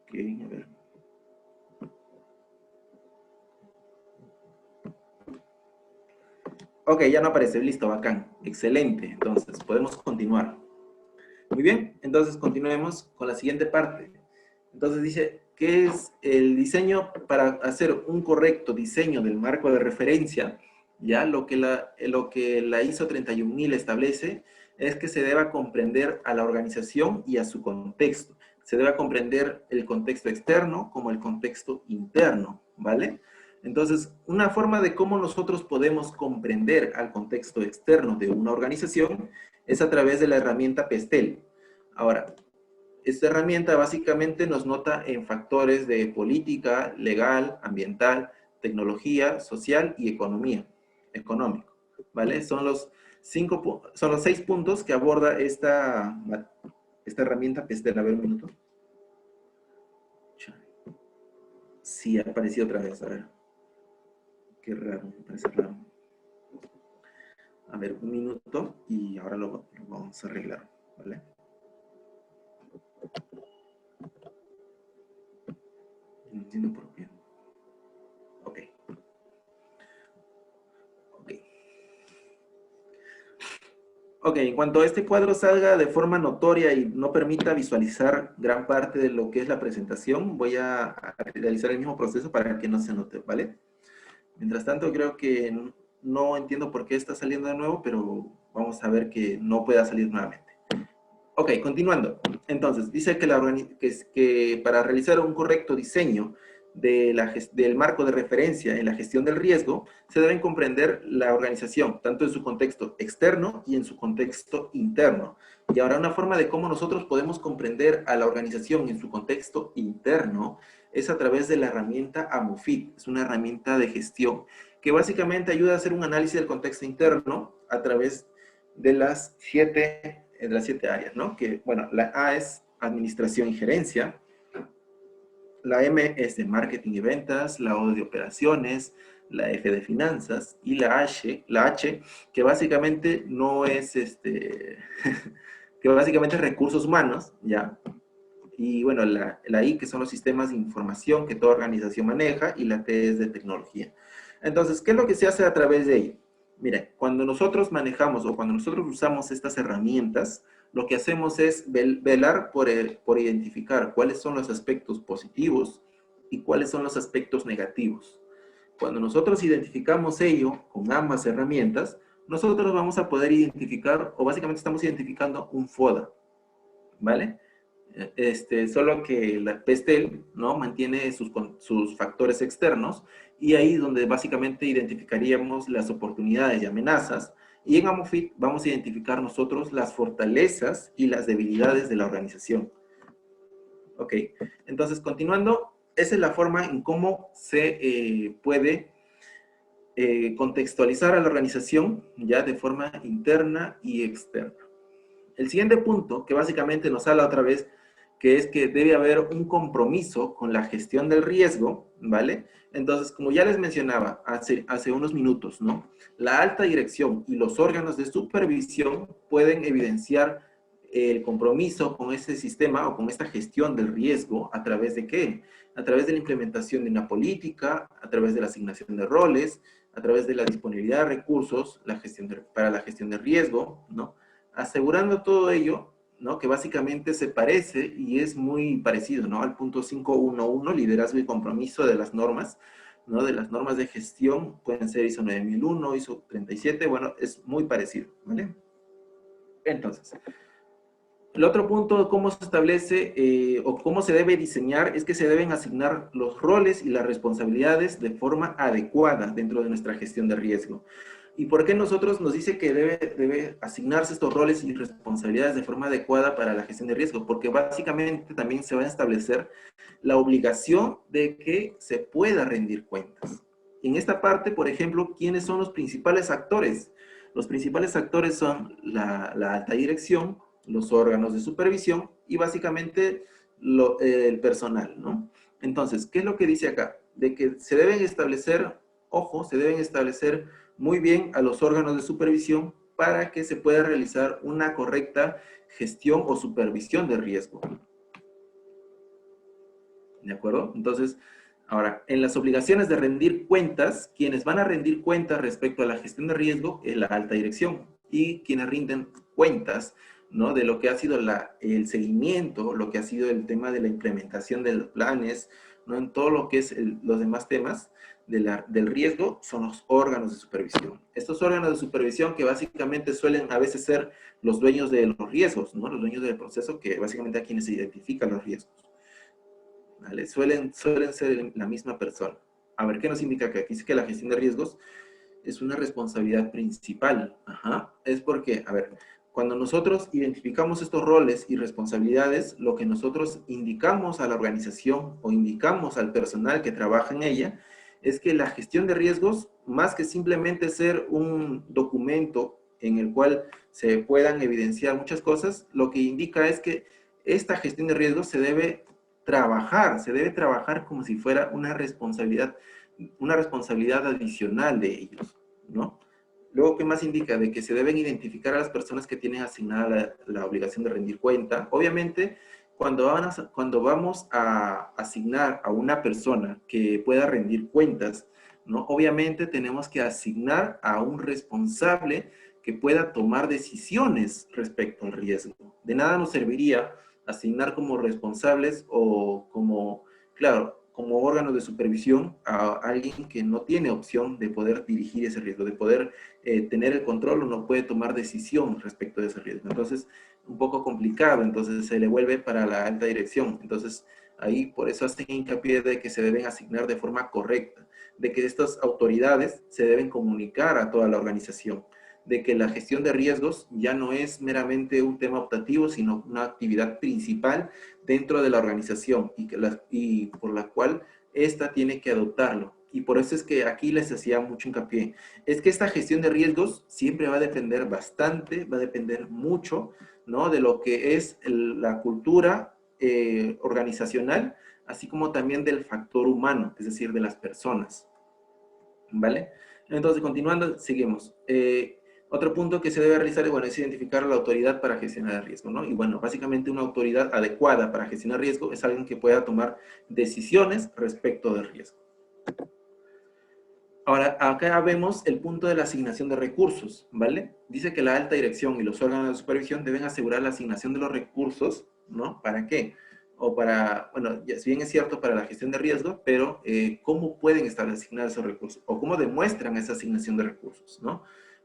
A: Ok, a ver. Ok, ya no aparece, listo, bacán. Excelente, entonces podemos continuar. Muy bien, entonces continuemos con la siguiente parte. Entonces dice, ¿qué es el diseño para hacer un correcto diseño del marco de referencia? Ya lo que la ISO 31000 establece es que se deba comprender a la organización y a su contexto. Se debe comprender el contexto externo como el contexto interno, ¿vale? Entonces, una forma de cómo nosotros podemos comprender al contexto externo de una organización es a través de la herramienta PESTEL. Ahora, esta herramienta básicamente nos nota en factores de política, legal, ambiental, tecnología, social y económico, ¿vale? Son los 6 puntos que aborda esta herramienta PESTEL. A ver, un minuto. Sí, ha aparecido otra vez, a ver. Qué raro, me parece raro. A ver, un minuto y ahora lo vamos a arreglar, ¿vale? No entiendo por qué. Ok, ok. Ok, en cuanto a este cuadro salga de forma notoria y no permita visualizar gran parte de lo que es la presentación, voy a realizar el mismo proceso para que no se note, ¿vale? Mientras tanto, creo que no entiendo por qué está saliendo de nuevo, pero vamos a ver que no pueda salir nuevamente. Ok, continuando. Entonces, dice que, que para realizar un correcto diseño del marco de referencia en la gestión del riesgo, se deben comprender la organización, tanto en su contexto externo y en su contexto interno. Y ahora una forma de cómo nosotros podemos comprender a la organización en su contexto interno es a través de la herramienta AMOFIT. Es una herramienta de gestión que básicamente ayuda a hacer un análisis del contexto interno a través de las siete áreas, ¿no? Que, bueno, la A es administración y gerencia, la M es de marketing y ventas, la O de operaciones, la F de finanzas y la H que básicamente no es, que básicamente es recursos humanos, ¿ya? Y bueno, la I que son los sistemas de información que toda organización maneja y la T es de tecnología. Entonces, ¿qué es lo que se hace a través de ello? Mire, cuando nosotros manejamos o cuando nosotros usamos estas herramientas, lo que hacemos es velar por identificar cuáles son los aspectos positivos y cuáles son los aspectos negativos. Cuando nosotros identificamos ello con ambas herramientas, nosotros vamos a poder identificar, o básicamente estamos identificando un FODA, ¿vale? Solo que la PESTEL, ¿no? Mantiene sus factores externos y ahí donde básicamente identificaríamos las oportunidades y amenazas, y en AMOFIT vamos a identificar nosotros las fortalezas y las debilidades de la organización. Ok, entonces continuando, esa es la forma en cómo se puede contextualizar a la organización ya de forma interna y externa. El siguiente punto, que básicamente nos habla otra vez, que es que debe haber un compromiso con la gestión del riesgo, ¿vale? Entonces, como ya les mencionaba hace unos minutos, ¿no? La alta dirección y los órganos de supervisión pueden evidenciar el compromiso con ese sistema o con esta gestión del riesgo a través de ¿qué? A través de la implementación de una política, a través de la asignación de roles, a través de la disponibilidad de recursos, para la gestión de riesgo, ¿no? Asegurando todo ello, ¿no? Que básicamente se parece y es muy parecido, ¿no? Al punto 5.1.1, liderazgo y compromiso de las normas, ¿no? De las normas de gestión, pueden ser ISO 9001, ISO 37, bueno, es muy parecido, ¿vale? Entonces, el otro punto de cómo se establece o cómo se debe diseñar es que se deben asignar los roles y las responsabilidades de forma adecuada dentro de nuestra gestión de riesgo. ¿Y por qué nosotros nos dice que debe asignarse estos roles y responsabilidades de forma adecuada para la gestión de riesgo? Porque básicamente también se va a establecer la obligación de que se pueda rendir cuentas. En esta parte, por ejemplo, ¿quiénes son los principales actores? Los principales actores son la alta dirección, los órganos de supervisión y básicamente el personal, ¿no? Entonces, ¿qué es lo que dice acá? De que se deben establecer, ojo, se deben establecer muy bien a los órganos de supervisión para que se pueda realizar una correcta gestión o supervisión de riesgo. ¿De acuerdo? Entonces, ahora, en las obligaciones de rendir cuentas, quienes van a rendir cuentas respecto a la gestión de riesgo es la alta dirección y quienes rinden cuentas, ¿no? De lo que ha sido el seguimiento, lo que ha sido el tema de la implementación de los planes, ¿no? En todo lo que es los demás temas del riesgo son los órganos de supervisión. Estos órganos de supervisión que básicamente suelen a veces ser los dueños de los riesgos, ¿no? Los dueños del proceso que básicamente a quienes se identifican los riesgos. ¿Vale? Suelen ser la misma persona. A ver, ¿qué nos indica acá? Aquí dice que la gestión de riesgos es una responsabilidad principal. Ajá. Es porque, a ver, cuando nosotros identificamos estos roles y responsabilidades, lo que nosotros indicamos a la organización o indicamos al personal que trabaja en ella, es que la gestión de riesgos, más que simplemente ser un documento en el cual se puedan evidenciar muchas cosas, lo que indica es que esta gestión de riesgos se debe se debe trabajar como si fuera una responsabilidad adicional de ellos, ¿no? Luego, ¿qué más indica? De que se deben identificar a las personas que tienen asignada la obligación de rendir cuenta. Obviamente, cuando vamos a asignar a una persona que pueda rendir cuentas, ¿no? Obviamente tenemos que asignar a un responsable que pueda tomar decisiones respecto al riesgo. De nada nos serviría asignar como responsables o como, claro, como órgano de supervisión a alguien que no tiene opción de poder dirigir ese riesgo, de poder tener el control o no puede tomar decisión respecto de ese riesgo. Entonces, un poco complicado, entonces se le vuelve para la alta dirección. Entonces, ahí por eso hacen hincapié de que se deben asignar de forma correcta, de que estas autoridades se deben comunicar a toda la organización, de que la gestión de riesgos ya no es meramente un tema optativo, sino una actividad principal dentro de la organización y por la cual ésta tiene que adoptarlo. Y por eso es que aquí les hacía mucho hincapié. Es que esta gestión de riesgos siempre va a depender bastante, va a depender mucho, ¿no? De lo que es la cultura organizacional, así como también del factor humano, es decir, de las personas. ¿Vale? Entonces, continuando, seguimos. Otro punto que se debe realizar bueno, es identificar a la autoridad para gestionar el riesgo, ¿no? Y bueno, básicamente una autoridad adecuada para gestionar riesgo es alguien que pueda tomar decisiones respecto del riesgo. Ahora, acá vemos el punto de la asignación de recursos, ¿vale? Dice que la alta dirección y los órganos de supervisión deben asegurar la asignación de los recursos, ¿no? ¿Para qué? O para, bueno, si bien es cierto para la gestión de riesgo, pero ¿cómo pueden estar asignados esos recursos? O ¿cómo demuestran esa asignación de recursos, ¿no?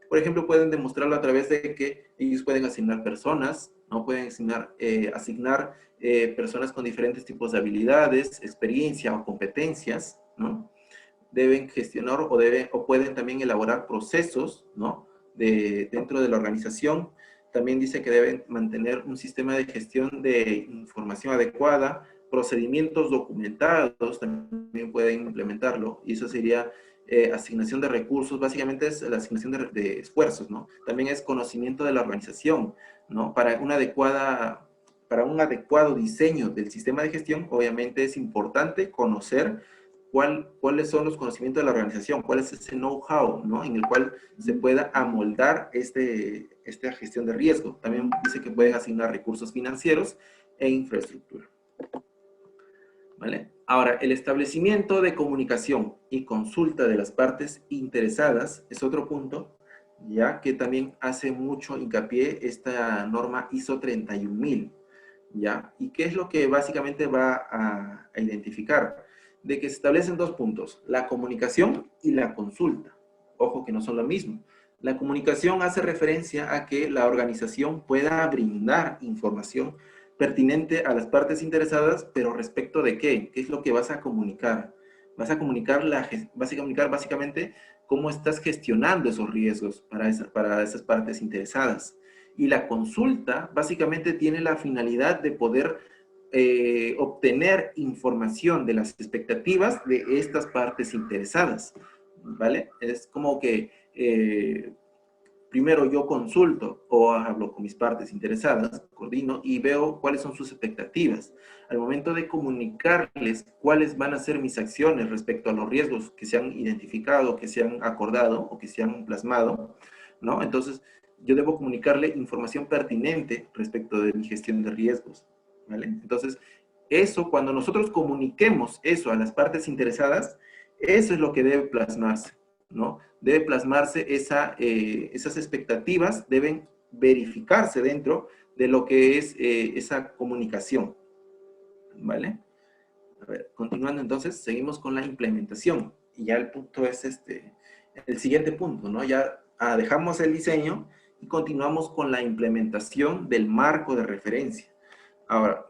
A: Por ejemplo, pueden demostrarlo a través de que ellos pueden asignar personas, ¿no? Pueden asignar personas con diferentes tipos de habilidades, experiencia o competencias, ¿no? Deben gestionar o pueden también elaborar procesos, ¿no? Dentro de la organización. También dice que deben mantener un sistema de gestión de información adecuada, procedimientos documentados, también pueden implementarlo, y eso sería asignación de recursos, básicamente es la asignación de esfuerzos, ¿no? También es conocimiento de la organización, ¿no? Para un adecuado diseño del sistema de gestión, obviamente es importante conocer cuáles son los conocimientos de la organización, cuál es ese know-how, ¿no? En el cual se pueda amoldar esta gestión de riesgo. También dice que pueden asignar recursos financieros e infraestructura. ¿Vale? Ahora, el establecimiento de comunicación y consulta de las partes interesadas es otro punto, ya que también hace mucho hincapié esta norma ISO 31000, ¿ya? ¿Y qué es lo que básicamente va a identificar? De que se establecen dos puntos, la comunicación y la consulta. Ojo que no son lo mismo. La comunicación hace referencia a que la organización pueda brindar información pertinente a las partes interesadas, pero respecto de qué es lo que vas a comunicar. Vas a comunicar básicamente cómo estás gestionando esos riesgos para esas partes interesadas. Y la consulta básicamente tiene la finalidad de poder obtener información de las expectativas de estas partes interesadas, ¿vale? Es como que primero yo consulto o hablo con mis partes interesadas, coordino y veo cuáles son sus expectativas. Al momento de comunicarles cuáles van a ser mis acciones respecto a los riesgos que se han identificado, que se han acordado o que se han plasmado, ¿no? Entonces, yo debo comunicarle información pertinente respecto de mi gestión de riesgos, ¿vale? Entonces, eso, cuando nosotros comuniquemos eso a las partes interesadas, eso es lo que debe plasmarse, ¿no? Debe plasmarse esas expectativas, deben verificarse dentro de lo que es esa comunicación, ¿vale? A ver, continuando entonces, seguimos con la implementación. Y ya el punto es el siguiente punto, ¿no? Ya dejamos el diseño y continuamos con la implementación del marco de referencia. Ahora,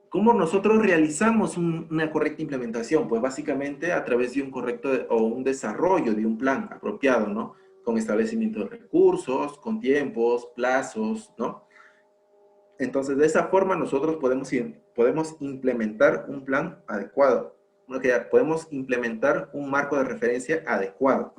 A: ¿cómo nosotros realizamos una correcta implementación? Pues básicamente a través de un correcto o un desarrollo de un plan apropiado, ¿no? Con establecimiento de recursos, con tiempos, plazos, ¿no? Entonces, de esa forma nosotros podemos implementar un plan adecuado. Podemos implementar un marco de referencia adecuado.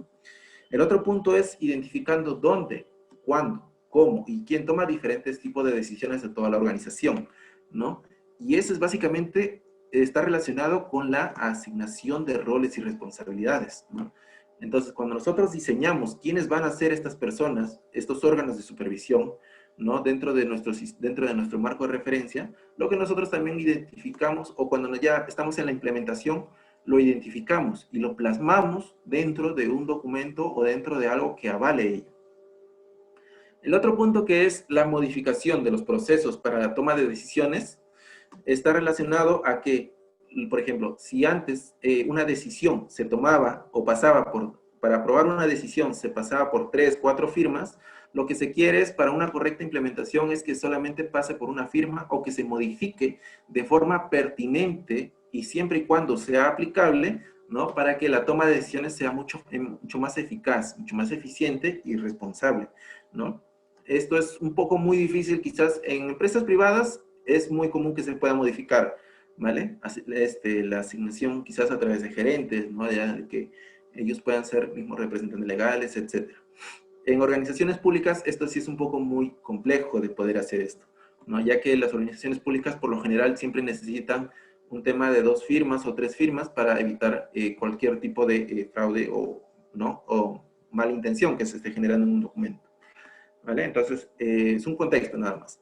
A: El otro punto es identificando dónde, cuándo, cómo y quién toma diferentes tipos de decisiones de toda la organización, ¿no? Y eso es básicamente, está relacionado con la asignación de roles y responsabilidades, ¿no? Entonces, cuando nosotros diseñamos quiénes van a ser estas personas, estos órganos de supervisión, ¿no? Dentro de nuestro marco de referencia, lo que nosotros también identificamos, o cuando ya estamos en la implementación, lo identificamos y lo plasmamos dentro de un documento o dentro de algo que avale ello. El otro punto, que es la modificación de los procesos para la toma de decisiones, está relacionado a que, por ejemplo, si antes una decisión se tomaba o pasaba para aprobar una decisión se pasaba por 3, 4 firmas, lo que se quiere es, para una correcta implementación, es que solamente pase por una firma o que se modifique de forma pertinente y siempre y cuando sea aplicable, ¿no? Para que la toma de decisiones sea mucho más eficaz, mucho más eficiente y responsable, ¿no? Esto es un poco muy difícil, quizás en empresas privadas es muy común que se pueda modificar, ¿vale? La asignación quizás a través de gerentes, ¿no? De que ellos puedan ser mismos representantes legales, etc. En organizaciones públicas esto sí es un poco muy complejo de poder hacer esto, ¿no? Ya que las organizaciones públicas por lo general siempre necesitan un tema de 2 firmas o 3 firmas para evitar cualquier tipo de fraude ¿no? O mala intención que se esté generando en un documento, ¿vale? Entonces, es un contexto nada más.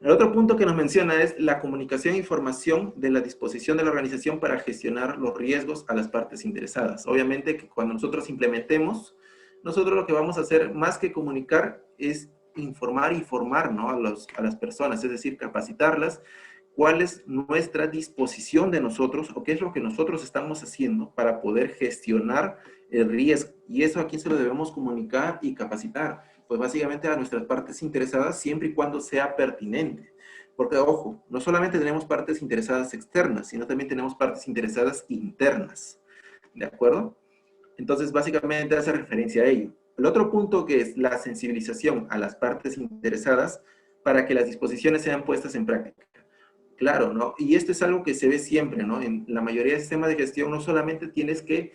A: El otro punto que nos menciona es la comunicación e información de la disposición de la organización para gestionar los riesgos a las partes interesadas. Obviamente que cuando nosotros implementemos, nosotros lo que vamos a hacer más que comunicar es informar y formar, ¿no? a las personas, es decir, capacitarlas, cuál es nuestra disposición de nosotros o qué es lo que nosotros estamos haciendo para poder gestionar el riesgo. Y eso a quién se lo debemos comunicar y capacitar. Pues básicamente a nuestras partes interesadas, siempre y cuando sea pertinente. Porque, ojo, no solamente tenemos partes interesadas externas, sino también tenemos partes interesadas internas. ¿De acuerdo? Entonces, básicamente hace referencia a ello. El otro punto, que es la sensibilización a las partes interesadas para que las disposiciones sean puestas en práctica. Claro, ¿no? Y esto es algo que se ve siempre, ¿no? En la mayoría de sistemas de gestión no solamente tienes que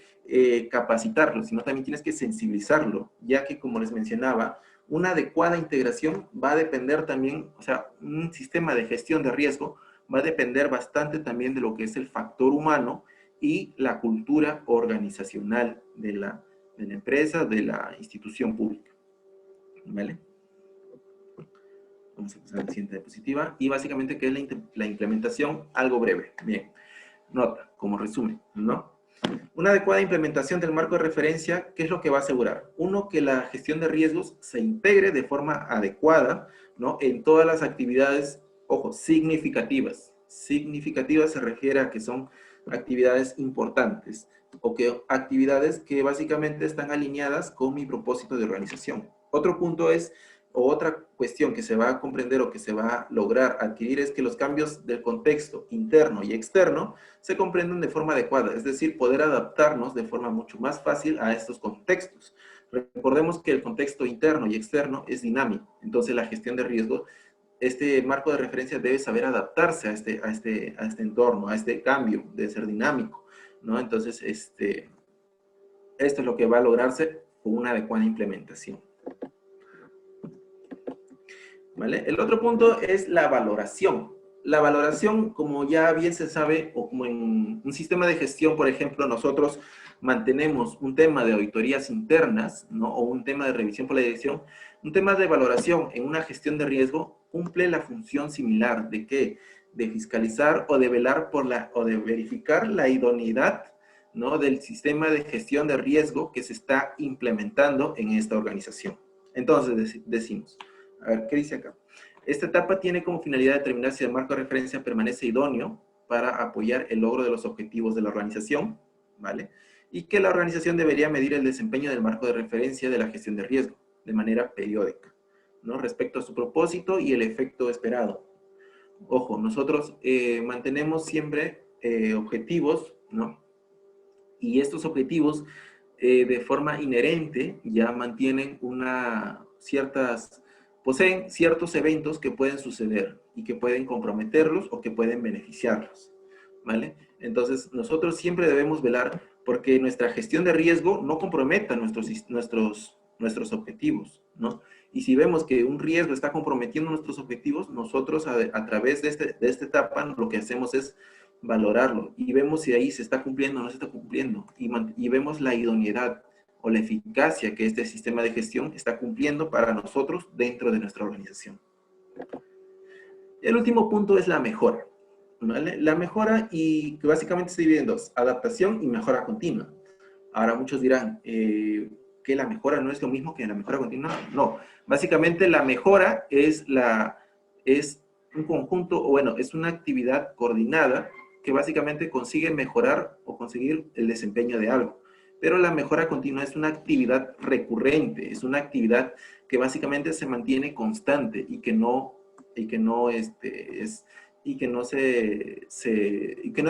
A: capacitarlo, sino también tienes que sensibilizarlo, ya que, como les mencionaba, una adecuada integración va a depender también, o sea, un sistema de gestión de riesgo va a depender bastante también de lo que es el factor humano y la cultura organizacional de la empresa, de la institución pública, ¿vale? Vamos a pasar a la siguiente diapositiva. Y básicamente, ¿qué es la implementación? Algo breve. Bien. Nota, como resumen, ¿no? Una adecuada implementación del marco de referencia, ¿qué es lo que va a asegurar? Uno, que la gestión de riesgos se integre de forma adecuada, ¿no? En todas las actividades, ojo, significativas. Significativas se refiere a que son actividades importantes o que actividades que básicamente están alineadas con mi propósito de organización. Otro punto es, o otra cuestión que se va a comprender o que se va a lograr adquirir, es que los cambios del contexto interno y externo se comprendan de forma adecuada, es decir, poder adaptarnos de forma mucho más fácil a estos contextos. Recordemos que el contexto interno y externo es dinámico, entonces la gestión de riesgo, este marco de referencia debe saber adaptarse a este entorno, a este cambio, debe ser dinámico, ¿no? Entonces, esto es lo que va a lograrse con una adecuada implementación. ¿Vale? El otro punto es la valoración. La valoración, como ya bien se sabe, o como en un sistema de gestión, por ejemplo, nosotros mantenemos un tema de auditorías internas, ¿no? O un tema de revisión por la dirección, un tema de valoración en una gestión de riesgo cumple la función similar. ¿De qué? De fiscalizar o de velar o de verificar la idoneidad, ¿no? Del sistema de gestión de riesgo que se está implementando en esta organización. Entonces, decimos, a ver, ¿qué dice acá? Esta etapa tiene como finalidad determinar si el marco de referencia permanece idóneo para apoyar el logro de los objetivos de la organización, ¿vale? Y que la organización debería medir el desempeño del marco de referencia de la gestión de riesgo de manera periódica, ¿no? Respecto a su propósito y el efecto esperado. Ojo, nosotros mantenemos siempre objetivos, ¿no? Y estos objetivos, de forma inherente, ya mantienen poseen ciertos eventos que pueden suceder y que pueden comprometerlos o que pueden beneficiarlos, ¿vale? Entonces, nosotros siempre debemos velar porque nuestra gestión de riesgo no comprometa nuestros objetivos, ¿no? Y si vemos que un riesgo está comprometiendo nuestros objetivos, nosotros a través de esta etapa lo que hacemos es valorarlo y vemos si ahí se está cumpliendo o no se está cumpliendo y vemos la idoneidad o la eficacia que este sistema de gestión está cumpliendo para nosotros dentro de nuestra organización. El último punto es la mejora, ¿vale? La mejora y que básicamente se divide en dos, adaptación y mejora continua. Ahora muchos dirán que la mejora no es lo mismo que la mejora continua. No, básicamente la mejora es un conjunto, o bueno, es una actividad coordinada que básicamente consigue mejorar o conseguir el desempeño de algo. Pero la mejora continua es una actividad recurrente, es una actividad que básicamente se mantiene constante y que no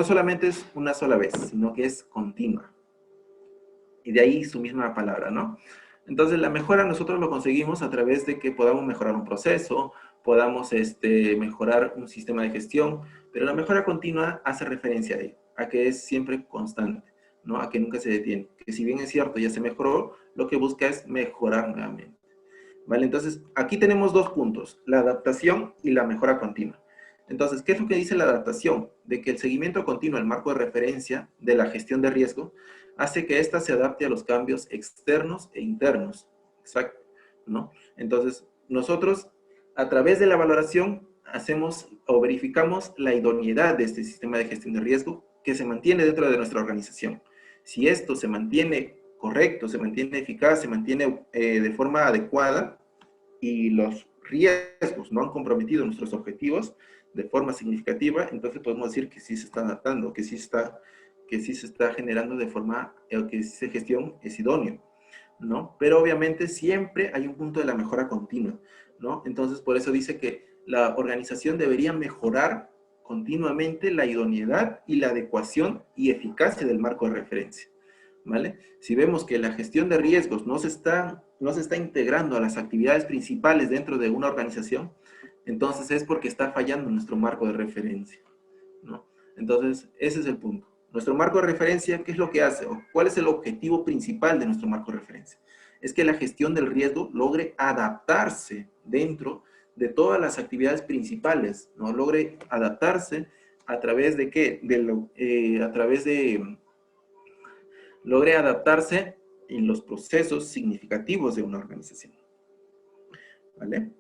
A: solamente es una sola vez, sino que es continua. Y de ahí su misma palabra, ¿no? Entonces, la mejora nosotros lo conseguimos a través de que podamos mejorar un proceso, podamos mejorar un sistema de gestión, pero la mejora continua hace referencia a ello, a que es siempre constante, ¿no? A que nunca se detiene. Que si bien es cierto, ya se mejoró, lo que busca es mejorar nuevamente. ¿Vale? Entonces, aquí tenemos dos puntos, la adaptación y la mejora continua. Entonces, ¿qué es lo que dice la adaptación? De que el seguimiento continuo, el marco de referencia de la gestión de riesgo, hace que ésta se adapte a los cambios externos e internos. Exacto, ¿no? Entonces, nosotros, a través de la valoración, hacemos o verificamos la idoneidad de este sistema de gestión de riesgo que se mantiene dentro de nuestra organización. Si esto se mantiene correcto, se mantiene eficaz, se mantiene de forma adecuada y los riesgos no han comprometido nuestros objetivos de forma significativa, entonces podemos decir que sí se está adaptando, que sí se está generando de forma, que esa gestión es idónea, ¿no? Pero obviamente siempre hay un punto de la mejora continua, ¿no? Entonces por eso dice que la organización debería mejorar continuamente la idoneidad y la adecuación y eficacia del marco de referencia. ¿Vale? Si vemos que la gestión de riesgos no se está integrando a las actividades principales dentro de una organización, entonces es porque está fallando nuestro marco de referencia, ¿no? Entonces, ese es el punto. Nuestro marco de referencia, ¿qué es lo que hace? ¿O cuál es el objetivo principal de nuestro marco de referencia? Es que la gestión del riesgo logre adaptarse dentro de todas las actividades principales, ¿no? Logre adaptarse a través de qué? Logre adaptarse en los procesos significativos de una organización. ¿Vale?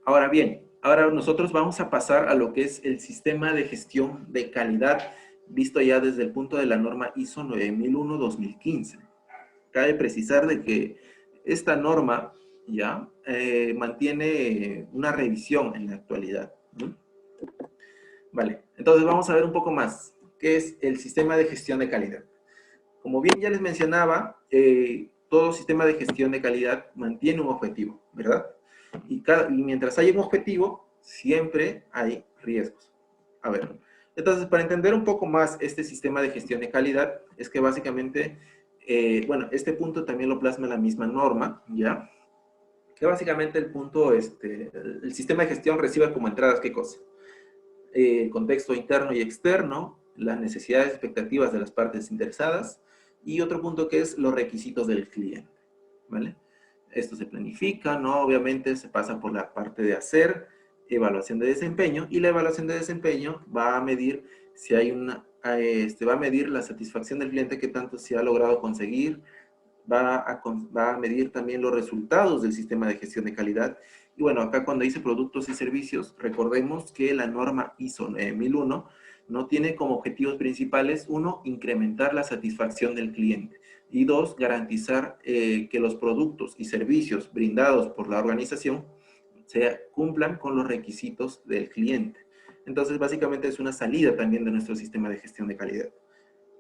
A: Ahora bien, ahora nosotros vamos a pasar a lo que es el sistema de gestión de calidad, visto ya desde el punto de la norma ISO 9001-2015. Cabe precisar de que esta norma ya mantiene una revisión en la actualidad, ¿no? Vale, entonces vamos a ver un poco más qué es el sistema de gestión de calidad. Como bien ya les mencionaba, todo sistema de gestión de calidad mantiene un objetivo, ¿verdad? Y mientras hay un objetivo, siempre hay riesgos. A ver, entonces para entender un poco más este sistema de gestión de calidad, es que básicamente, bueno, este punto también lo plasma la misma norma, ¿ya? Que básicamente el punto, el sistema de gestión recibe como entradas, ¿qué cosa? El contexto interno y externo, las necesidades y expectativas de las partes interesadas, y otro punto que es los requisitos del cliente, ¿vale? Esto se planifica, ¿no? Obviamente se pasa por la parte de hacer, evaluación de desempeño, y la evaluación de desempeño va a medir si hay va a medir la satisfacción del cliente que tanto se ha logrado conseguir, va a medir también los resultados del sistema de gestión de calidad. Y bueno, acá cuando dice productos y servicios, recordemos que la norma ISO 9001 no tiene como objetivos principales, uno, incrementar la satisfacción del cliente, y dos, garantizar que los productos y servicios brindados por la organización cumplan con los requisitos del cliente. Entonces, básicamente es una salida también de nuestro sistema de gestión de calidad,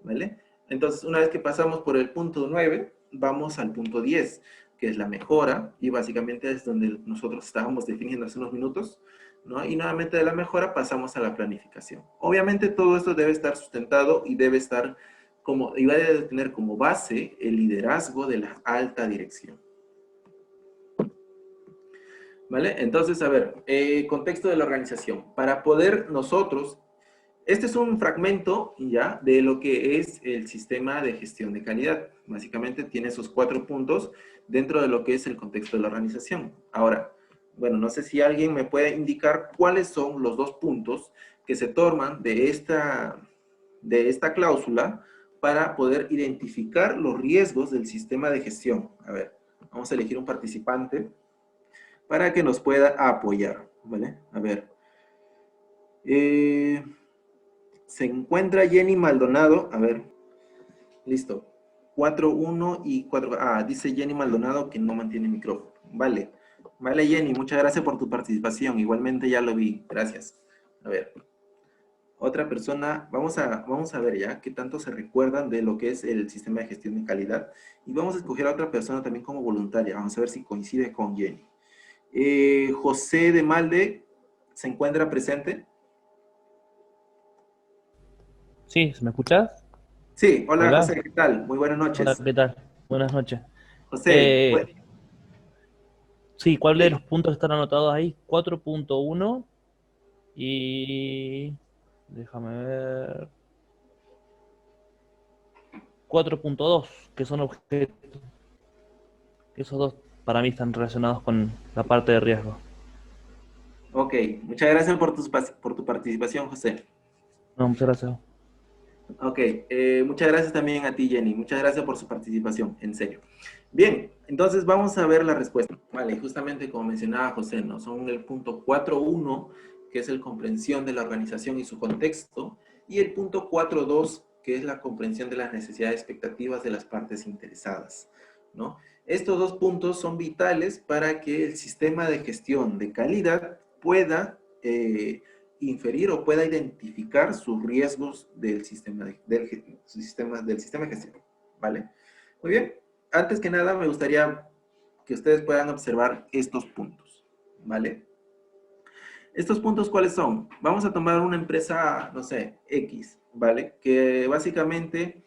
A: ¿vale? Entonces, una vez que pasamos por el punto 9, vamos al punto 10, que es la mejora, y básicamente es donde nosotros estábamos definiendo hace unos minutos, ¿no? Y nuevamente de la mejora pasamos a la planificación. Obviamente todo esto debe estar sustentado y debe estar y va a tener como base el liderazgo de la alta dirección. ¿Vale? Entonces, a ver, contexto de la organización. Para poder nosotros Este es un fragmento ya de lo que es el sistema de gestión de calidad. Básicamente tiene esos 4 puntos dentro de lo que es el contexto de la organización. Ahora, bueno, no sé si alguien me puede indicar cuáles son los 2 puntos que se toman de esta cláusula para poder identificar los riesgos del sistema de gestión. A ver, vamos a elegir un participante para que nos pueda apoyar, ¿vale? A ver. Se encuentra Jenny Maldonado. A ver, listo. 4-1 y 4. Ah, dice Jenny Maldonado que no mantiene micrófono. Vale. Vale, Jenny, muchas gracias por tu participación. Igualmente ya lo vi. Gracias. A ver. Otra persona, vamos a ver ya qué tanto se recuerdan de lo que es el sistema de gestión de calidad. Y vamos a escoger a otra persona también como voluntaria. Vamos a ver si coincide con Jenny. José de Malde, ¿se encuentra presente?
B: Sí, ¿me escuchas?
A: Sí, hola
B: Hola.
A: José, ¿qué tal? Muy buenas
B: Hola,
A: noches.
B: ¿qué tal? Buenas noches.
A: José,
B: Eh, sí, ¿cuál de
A: sí,
B: los puntos están anotados ahí? 4.1 y... Déjame ver... 4.2, que son objetos. Esos dos para mí están relacionados con la parte de riesgo.
A: ok, muchas gracias por tu participación, José.
B: No, muchas gracias.
A: Ok, muchas gracias también a ti, Jenny. Muchas gracias por su participación, en serio. Bien, entonces vamos a ver la respuesta. Vale, justamente como mencionaba José, ¿no? Son el punto 4.1, que es la comprensión de la organización y su contexto, y el punto 4.2, que es la comprensión de las necesidades y expectativas de las partes interesadas, ¿no? Estos 2 puntos son vitales para que el sistema de gestión de calidad pueda inferir o pueda identificar sus riesgos del sistema del sistema de gestión, ¿vale? Muy bien. Antes que nada, me gustaría que ustedes puedan observar estos puntos, ¿vale? ¿Estos puntos cuáles son? Vamos a tomar una empresa, no sé, X, ¿vale? Que básicamente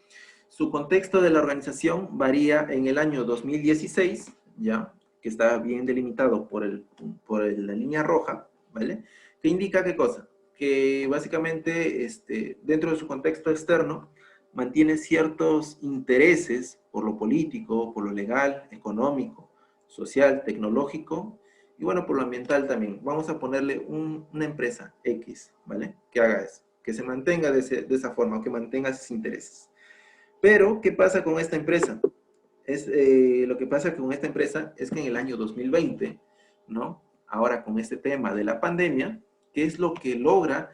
A: su contexto de la organización varía en el año 2016, ¿ya? Que está bien delimitado por la línea roja, ¿vale? Que indica qué cosa? Que básicamente dentro de su contexto externo mantiene ciertos intereses por lo político, por lo legal, económico, social, tecnológico y bueno, por lo ambiental también. Vamos a ponerle una empresa X, ¿vale? Que haga eso, que se mantenga de esa forma, que mantenga esos intereses. Pero, ¿qué pasa con esta empresa? Lo que pasa con esta empresa es que en el año 2020, ¿no? Ahora con este tema de la pandemia, ¿qué es lo que logra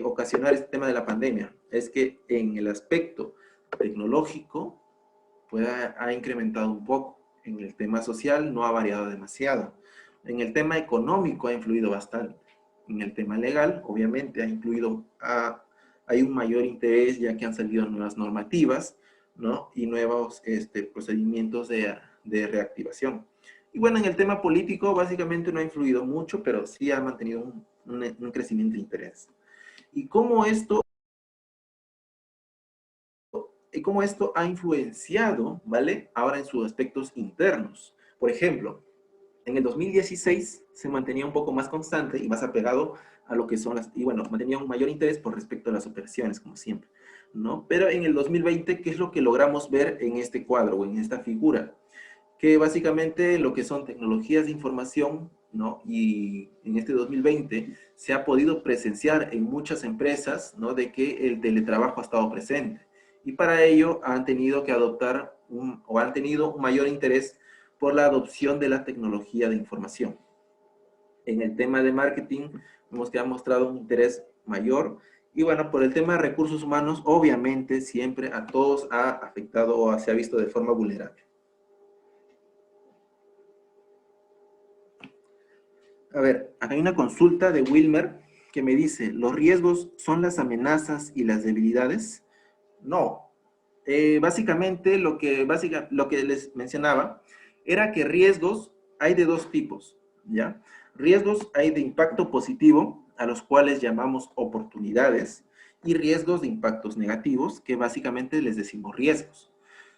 A: ocasionar este tema de la pandemia? Es que en el aspecto tecnológico, pues ha incrementado un poco. En el tema social no ha variado demasiado. En el tema económico ha influido bastante. En el tema legal, obviamente, hay un mayor interés ya que han salido nuevas normativas, ¿no? Y nuevos procedimientos de reactivación. Y bueno, en el tema político, básicamente no ha influido mucho, pero sí ha mantenido un crecimiento de interés. ¿Y cómo esto ha influenciado, ¿vale? Ahora en sus aspectos internos? Por ejemplo, en el 2016 se mantenía un poco más constante y más apegado a lo que son y bueno, mantenía un mayor interés por respecto a las operaciones, como siempre, ¿no? Pero en el 2020, ¿qué es lo que logramos ver en este cuadro o en esta figura? Que básicamente lo que son tecnologías de información, ¿no? Y en este 2020 se ha podido presenciar en muchas empresas, ¿no? De que el teletrabajo ha estado presente. Y para ello han tenido que adoptar o han tenido un mayor interés por la adopción de la tecnología de información. En el tema de marketing, vemos que ha mostrado un interés mayor. Y bueno, por el tema de recursos humanos, obviamente siempre a todos ha afectado o se ha visto de forma vulnerable. A ver, acá hay una consulta de Wilmer que me dice, ¿los riesgos son las amenazas y las debilidades? No. Básicamente, lo que les mencionaba era que riesgos hay de 2 tipos, ¿ya? Riesgos hay de impacto positivo, a los cuales llamamos oportunidades, y riesgos de impactos negativos, que básicamente les decimos riesgos.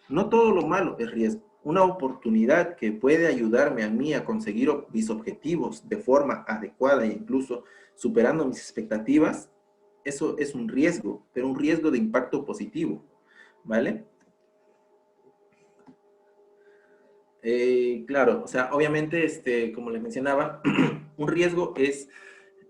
A: No todo lo malo es riesgo. Una oportunidad que puede ayudarme a mí a conseguir mis objetivos de forma adecuada e incluso superando mis expectativas, eso es un riesgo, pero un riesgo de impacto positivo, ¿vale? Claro, o sea, obviamente, como les mencionaba, un riesgo es,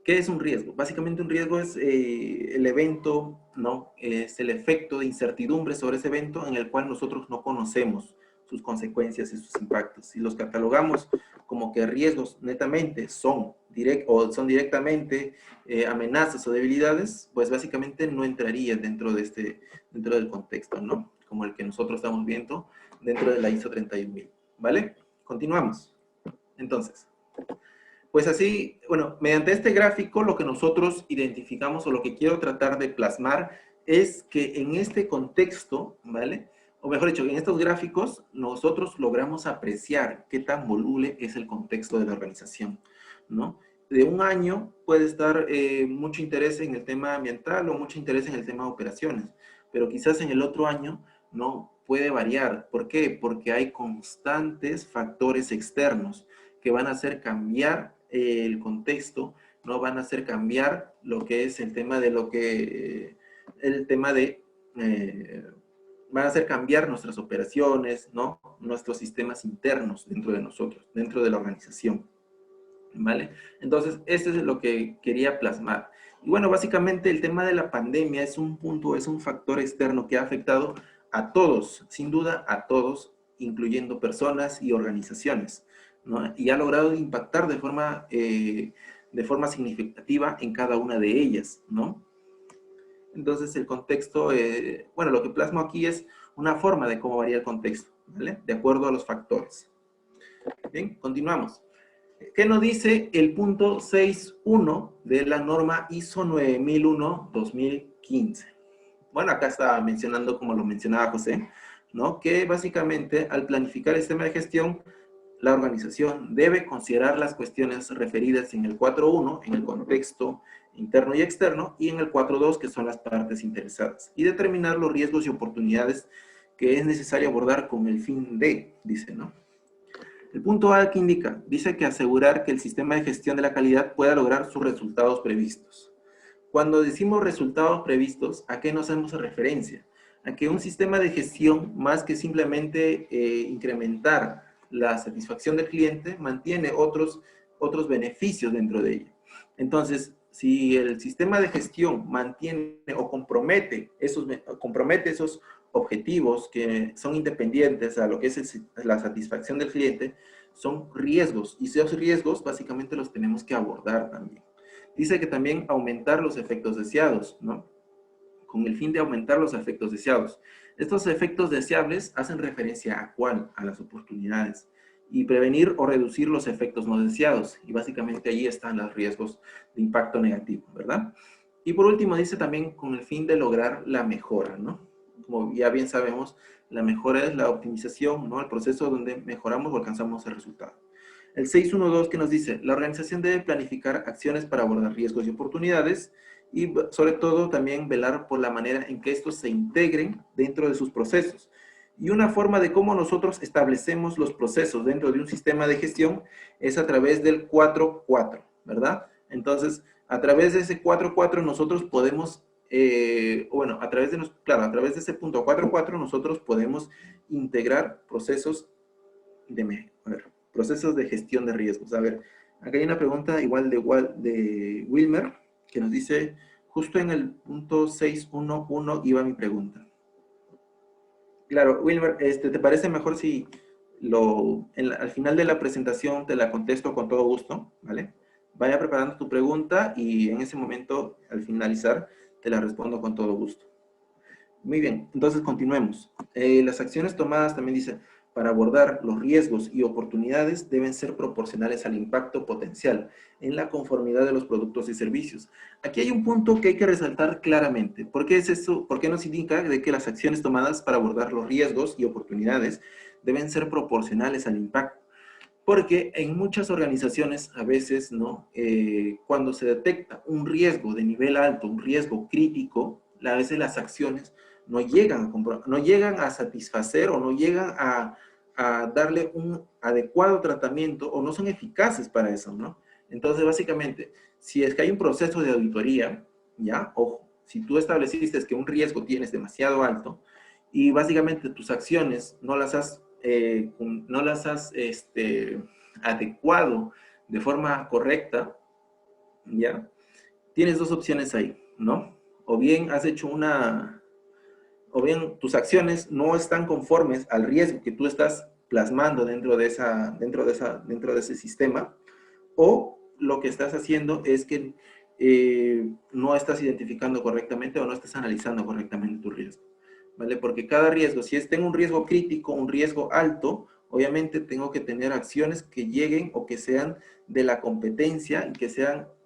A: ¿qué es un riesgo? Básicamente un riesgo es el evento, ¿no? Es el efecto de incertidumbre sobre ese evento en el cual nosotros no conocemos sus consecuencias y sus impactos. Si los catalogamos como que riesgos netamente son directamente amenazas o debilidades, pues básicamente no entraría dentro del contexto, ¿no? Como el que nosotros estamos viendo dentro de la ISO 31000. ¿Vale? Continuamos. Entonces, pues así, bueno, mediante este gráfico lo que nosotros identificamos o lo que quiero tratar de plasmar es que en este contexto, ¿vale? O mejor dicho, en estos gráficos nosotros logramos apreciar qué tan voluble es el contexto de la organización, ¿no? De un año puede estar mucho interés en el tema ambiental o mucho interés en el tema de operaciones, pero quizás en el otro año no puede variar. ¿Por qué? Porque hay constantes factores externos que van a hacer cambiar el contexto, no van a hacer cambiar lo que es el tema de van a hacer cambiar nuestras operaciones, ¿no? Nuestros sistemas internos dentro de nosotros, dentro de la organización, ¿vale? Entonces, esto es lo que quería plasmar. Y bueno, básicamente el tema de la pandemia es un punto, es un factor externo que ha afectado a todos, sin duda a todos, incluyendo personas y organizaciones, ¿no? Y ha logrado impactar de forma significativa en cada una de ellas, ¿no? Entonces el contexto, bueno, lo que plasmo aquí es una forma de cómo varía el contexto, ¿vale? De acuerdo a los factores. Bien, continuamos. ¿Qué nos dice el punto 6.1 de la norma ISO 9001-2015? Bueno, acá está mencionando, como lo mencionaba José, ¿no? Que básicamente al planificar el sistema de gestión, la organización debe considerar las cuestiones referidas en el 4.1, en el contexto interno y externo, y en el 4.2, que son las partes interesadas, y determinar los riesgos y oportunidades que es necesario abordar con el fin de, dice, ¿no? El punto A que indica, dice que asegurar que el sistema de gestión de la calidad pueda lograr sus resultados previstos. Cuando decimos resultados previstos, ¿a qué nos hacemos referencia? A que un sistema de gestión, más que simplemente incrementar la satisfacción del cliente, mantiene otros beneficios dentro de ella. Entonces, si el sistema de gestión mantiene o compromete esos objetivos que son independientes a lo que es la satisfacción del cliente, son riesgos, y esos riesgos básicamente los tenemos que abordar también. Dice que también aumentar los efectos deseados, ¿no? Con el fin de aumentar los efectos deseados. Estos efectos deseables hacen referencia a cuál, a las oportunidades, y prevenir o reducir los efectos no deseados, y básicamente ahí están los riesgos de impacto negativo, ¿verdad? Y por último dice también con el fin de lograr la mejora, ¿no? Como ya bien sabemos, la mejora es la optimización, ¿no? El proceso donde mejoramos o alcanzamos el resultado. El 6.1.2 que nos dice, la organización debe planificar acciones para abordar riesgos y oportunidades y sobre todo también velar por la manera en que estos se integren dentro de sus procesos. Y una forma de cómo nosotros establecemos los procesos dentro de un sistema de gestión es a través del 4.4, ¿verdad? Entonces, a través de ese 4.4 nosotros podemos, bueno, a través de ese punto 4.4 nosotros podemos integrar procesos procesos de gestión de riesgos. A ver, acá hay una pregunta igual de Wilmer, que nos dice, justo en el punto 6.1.1 iba mi pregunta. Claro, Wilmer, ¿te parece mejor si al final de la presentación te la contesto con todo gusto? ¿Vale? Vaya preparando tu pregunta y en ese momento, al finalizar, te la respondo con todo gusto. Muy bien, entonces continuemos. Las acciones tomadas también dice, para abordar los riesgos y oportunidades deben ser proporcionales al impacto potencial en la conformidad de los productos y servicios. Aquí hay un punto que hay que resaltar claramente. ¿Por qué es eso? ¿Por qué nos indica de que las acciones tomadas para abordar los riesgos y oportunidades deben ser proporcionales al impacto? Porque en muchas organizaciones, a veces, ¿no? Cuando se detecta un riesgo de nivel alto, un riesgo crítico, a veces las acciones no llegan a satisfacer o no llegan a darle un adecuado tratamiento o no son eficaces para eso, ¿no? Entonces, básicamente, si es que hay un proceso de auditoría, ¿ya? Ojo, Si tú estableciste que un riesgo tienes demasiado alto y básicamente tus acciones no las has, adecuado de forma correcta, ¿ya? Tienes dos opciones ahí, ¿no? O bien has hecho o bien tus acciones no están conformes al riesgo que tú estás plasmando dentro de ese sistema, o lo que estás haciendo es que no estás identificando correctamente o no estás analizando correctamente tu riesgo, ¿vale? Porque cada riesgo, si tengo un riesgo crítico, un riesgo alto, obviamente tengo que tener acciones que lleguen o que sean de la competencia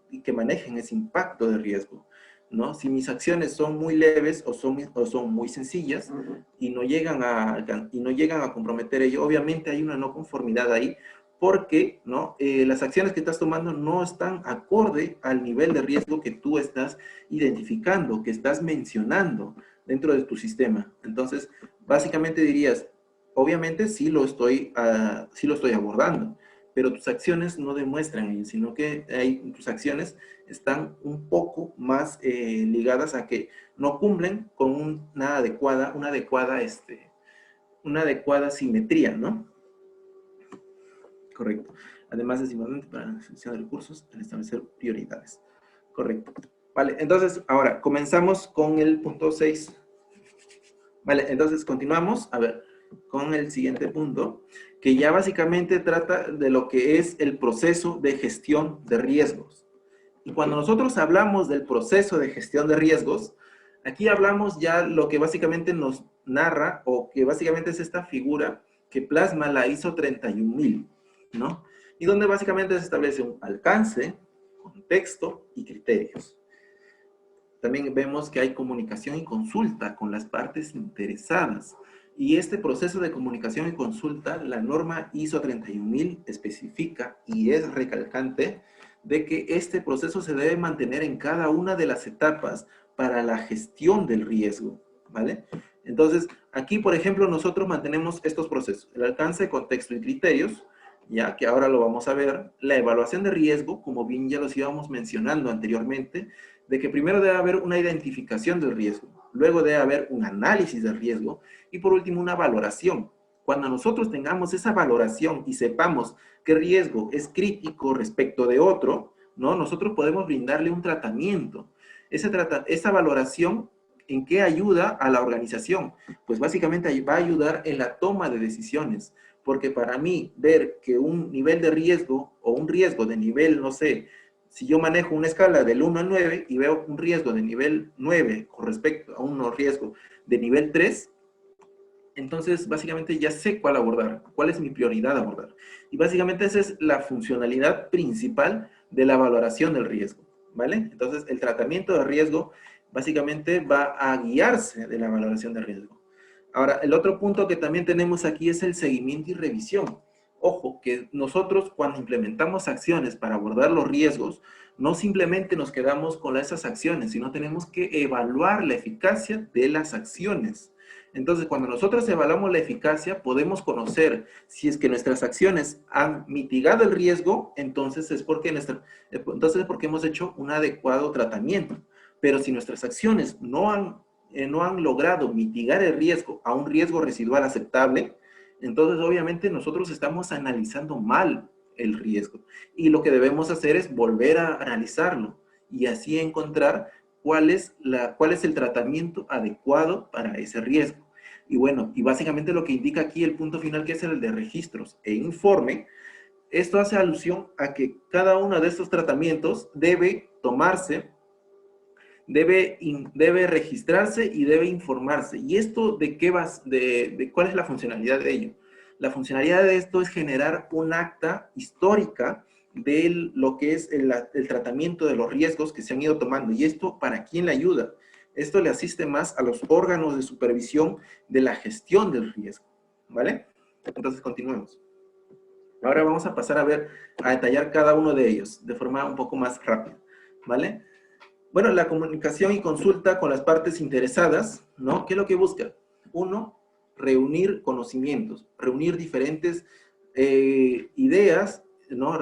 A: y que manejen ese impacto de riesgo, ¿no? Si mis acciones son muy leves o son muy sencillas y no llegan a comprometer ello, obviamente hay una no conformidad ahí, porque, ¿no? Las acciones que estás tomando no están acorde al nivel de riesgo que tú estás identificando, que estás mencionando dentro de tu sistema. Entonces, básicamente dirías, obviamente sí lo estoy abordando, pero tus acciones no demuestran ello, sino que tus acciones están un poco más ligadas a que no cumplen con una adecuada simetría, ¿no? Correcto. Además es importante para la selección de recursos el establecer prioridades. Correcto. Vale, entonces ahora comenzamos con el punto 6. Vale, entonces continuamos, a ver, con el siguiente punto, que ya básicamente trata de lo que es el proceso de gestión de riesgos. Y cuando nosotros hablamos del proceso de gestión de riesgos, aquí hablamos ya lo que básicamente nos narra, o que básicamente es esta figura que plasma la ISO 31000, ¿no? Y donde básicamente se establece un alcance, contexto y criterios. También vemos que hay comunicación y consulta con las partes interesadas. Y este proceso de comunicación y consulta, la norma ISO 31000 especifica y es recalcante de que este proceso se debe mantener en cada una de las etapas para la gestión del riesgo, ¿vale? Entonces, aquí, por ejemplo, nosotros mantenemos estos procesos: el alcance, contexto y criterios, ya que ahora lo vamos a ver; la evaluación de riesgo, como bien ya los íbamos mencionando anteriormente, de que primero debe haber una identificación del riesgo, luego debe haber un análisis del riesgo y por último una valoración. Cuando nosotros tengamos esa valoración y sepamos qué riesgo es crítico respecto de otro, ¿no? Nosotros podemos brindarle un tratamiento. Esa valoración, ¿en qué ayuda a la organización? Pues básicamente va a ayudar en la toma de decisiones, porque para mí ver que un nivel de riesgo o un riesgo de nivel, no sé, si yo manejo una escala del 1 al 9 y veo un riesgo de nivel 9 con respecto a un riesgo de nivel 3, entonces básicamente ya sé cuál abordar, cuál es mi prioridad abordar. Y básicamente esa es la funcionalidad principal de la valoración del riesgo, ¿vale? Entonces el tratamiento de riesgo básicamente va a guiarse de la valoración de riesgo. Ahora, el otro punto que también tenemos aquí es el seguimiento y revisión. Ojo, que nosotros cuando implementamos acciones para abordar los riesgos, no simplemente nos quedamos con esas acciones, sino tenemos que evaluar la eficacia de las acciones. Entonces, cuando nosotros evaluamos la eficacia, podemos conocer si es que nuestras acciones han mitigado el riesgo, entonces es porque hemos hecho un adecuado tratamiento. Pero si nuestras acciones no han logrado mitigar el riesgo a un riesgo residual aceptable, entonces obviamente nosotros estamos analizando mal el riesgo. Y lo que debemos hacer es volver a analizarlo y así encontrar cuál es el tratamiento adecuado para ese riesgo. Y bueno, y básicamente lo que indica aquí el punto final, que es el de registros e informe, esto hace alusión a que cada uno de estos tratamientos debe tomarse, debe registrarse y debe informarse. ¿Y esto de qué cuál es la funcionalidad de ello? La funcionalidad de esto es generar un acta histórica de lo que es el tratamiento de los riesgos que se han ido tomando. ¿Y esto para quién le ayuda? Esto le asiste más a los órganos de supervisión de la gestión del riesgo, ¿vale? Entonces, continuemos. Ahora vamos a pasar a detallar cada uno de ellos de forma un poco más rápida, ¿vale? Bueno, la comunicación y consulta con las partes interesadas, ¿no? ¿Qué es lo que busca? Uno, reunir conocimientos, reunir diferentes ideas, ¿no?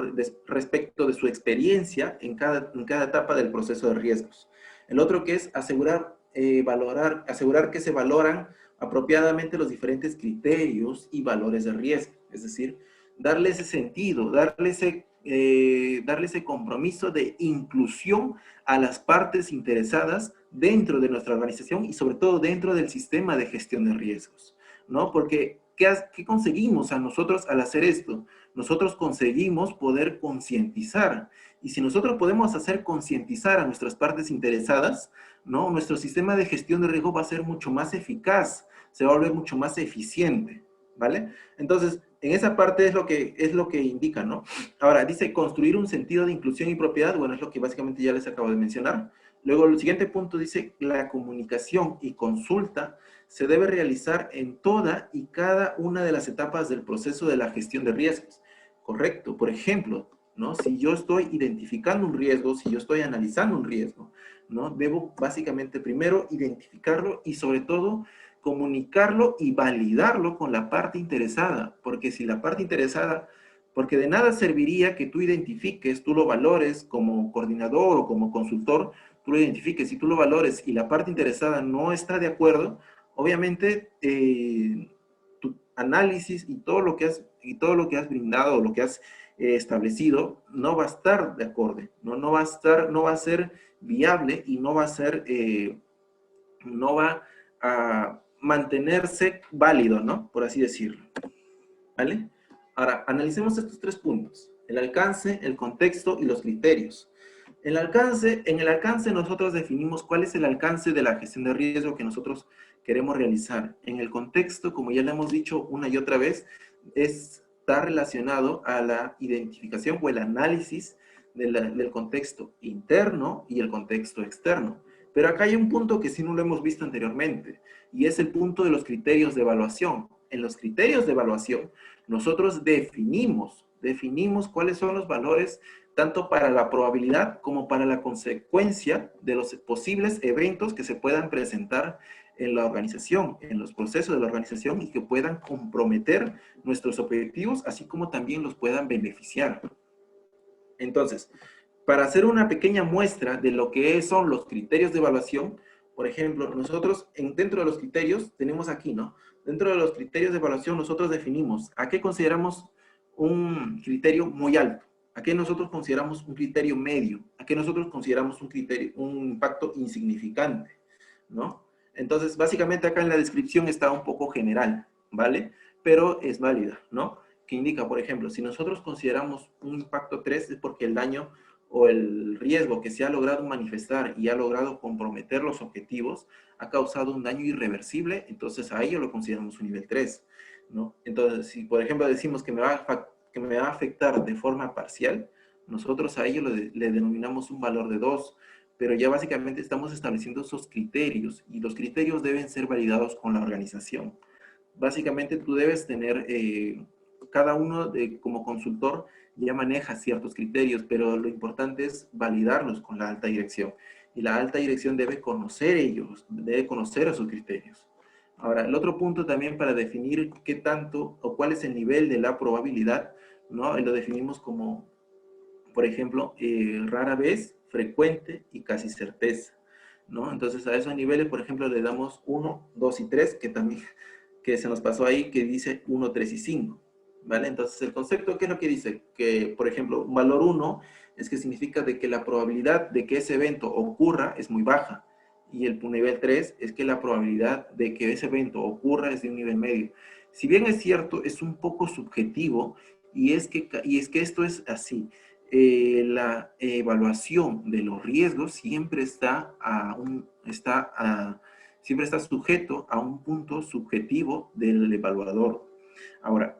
A: Respecto de su experiencia en cada etapa del proceso de riesgos. El otro que es asegurar que se valoran apropiadamente los diferentes criterios y valores de riesgo. Es decir, darle ese sentido, darle ese compromiso de inclusión a las partes interesadas dentro de nuestra organización y sobre todo dentro del sistema de gestión de riesgos, ¿no? Porque, ¿qué conseguimos a nosotros al hacer esto? Nosotros conseguimos poder concientizar. Y si nosotros podemos hacer concientizar a nuestras partes interesadas, ¿no? Nuestro sistema de gestión de riesgo va a ser mucho más eficaz, se va a volver mucho más eficiente, ¿vale? Entonces, en esa parte es lo que indica, ¿no? Ahora, dice construir un sentido de inclusión y propiedad, bueno, es lo que básicamente ya les acabo de mencionar. Luego, el siguiente punto dice, la comunicación y consulta se debe realizar en toda y cada una de las etapas del proceso de la gestión de riesgos. Correcto. Por ejemplo, ¿no? Si yo estoy identificando un riesgo, si yo estoy analizando un riesgo, ¿no? Debo básicamente primero identificarlo y sobre todo comunicarlo y validarlo con la parte interesada, porque si la parte interesada, porque de nada serviría que tú identifiques, tú lo valores como coordinador o como consultor, tú lo identifiques y tú lo valores y la parte interesada no está de acuerdo, obviamente tu análisis y todo lo que has brindado, lo que has establecido, no va a estar de acorde, no va a ser viable y no va a mantenerse válido, ¿no? Por así decirlo, ¿vale? Ahora, analicemos estos 3 puntos, el alcance, el contexto y los criterios. En el alcance nosotros definimos cuál es el alcance de la gestión de riesgo que nosotros queremos realizar. En el contexto, como ya le hemos dicho una y otra vez, está relacionado a la identificación o el análisis del contexto interno y el contexto externo. Pero acá hay un punto que sí no lo hemos visto anteriormente, y es el punto de los criterios de evaluación. En los criterios de evaluación, nosotros definimos cuáles son los valores tanto para la probabilidad como para la consecuencia de los posibles eventos que se puedan presentar en la organización, en los procesos de la organización y que puedan comprometer nuestros objetivos, así como también los puedan beneficiar. Entonces, para hacer una pequeña muestra de lo que son los criterios de evaluación, por ejemplo, nosotros dentro de los criterios, tenemos aquí, ¿no? Dentro de los criterios de evaluación nosotros definimos a qué consideramos un criterio muy alto, a qué nosotros consideramos un criterio medio, a qué nosotros consideramos un impacto insignificante, ¿no? Entonces, básicamente acá en la descripción está un poco general, ¿vale? Pero es válida, ¿no? Que indica, por ejemplo, si nosotros consideramos un impacto 3 es porque el daño o el riesgo que se ha logrado manifestar y ha logrado comprometer los objetivos ha causado un daño irreversible, entonces a ello lo consideramos un nivel 3, ¿no? Entonces, si por ejemplo decimos que me va a afectar de forma parcial, nosotros a ello le denominamos un valor de 2, pero ya básicamente estamos estableciendo esos criterios y los criterios deben ser validados con la organización. Básicamente tú debes tener, cada uno como consultor ya maneja ciertos criterios, pero lo importante es validarlos con la alta dirección. Y la alta dirección debe conocer esos criterios. Ahora, el otro punto también para definir qué tanto o cuál es el nivel de la probabilidad, ¿no? Lo definimos como, por ejemplo, rara vez, frecuente y casi certeza, ¿no? Entonces a esos niveles, por ejemplo, le damos 1, 2 y 3, que se nos pasó ahí, que dice 1, 3 y 5, ¿vale? Entonces el concepto, ¿qué es lo que dice? Que, por ejemplo, un valor 1 es que significa de que la probabilidad de que ese evento ocurra es muy baja, y el nivel 3 es que la probabilidad de que ese evento ocurra es de un nivel medio. Si bien es cierto, es un poco subjetivo, y es que esto es así. La evaluación de los riesgos siempre siempre está sujeto a un punto subjetivo del evaluador. Ahora,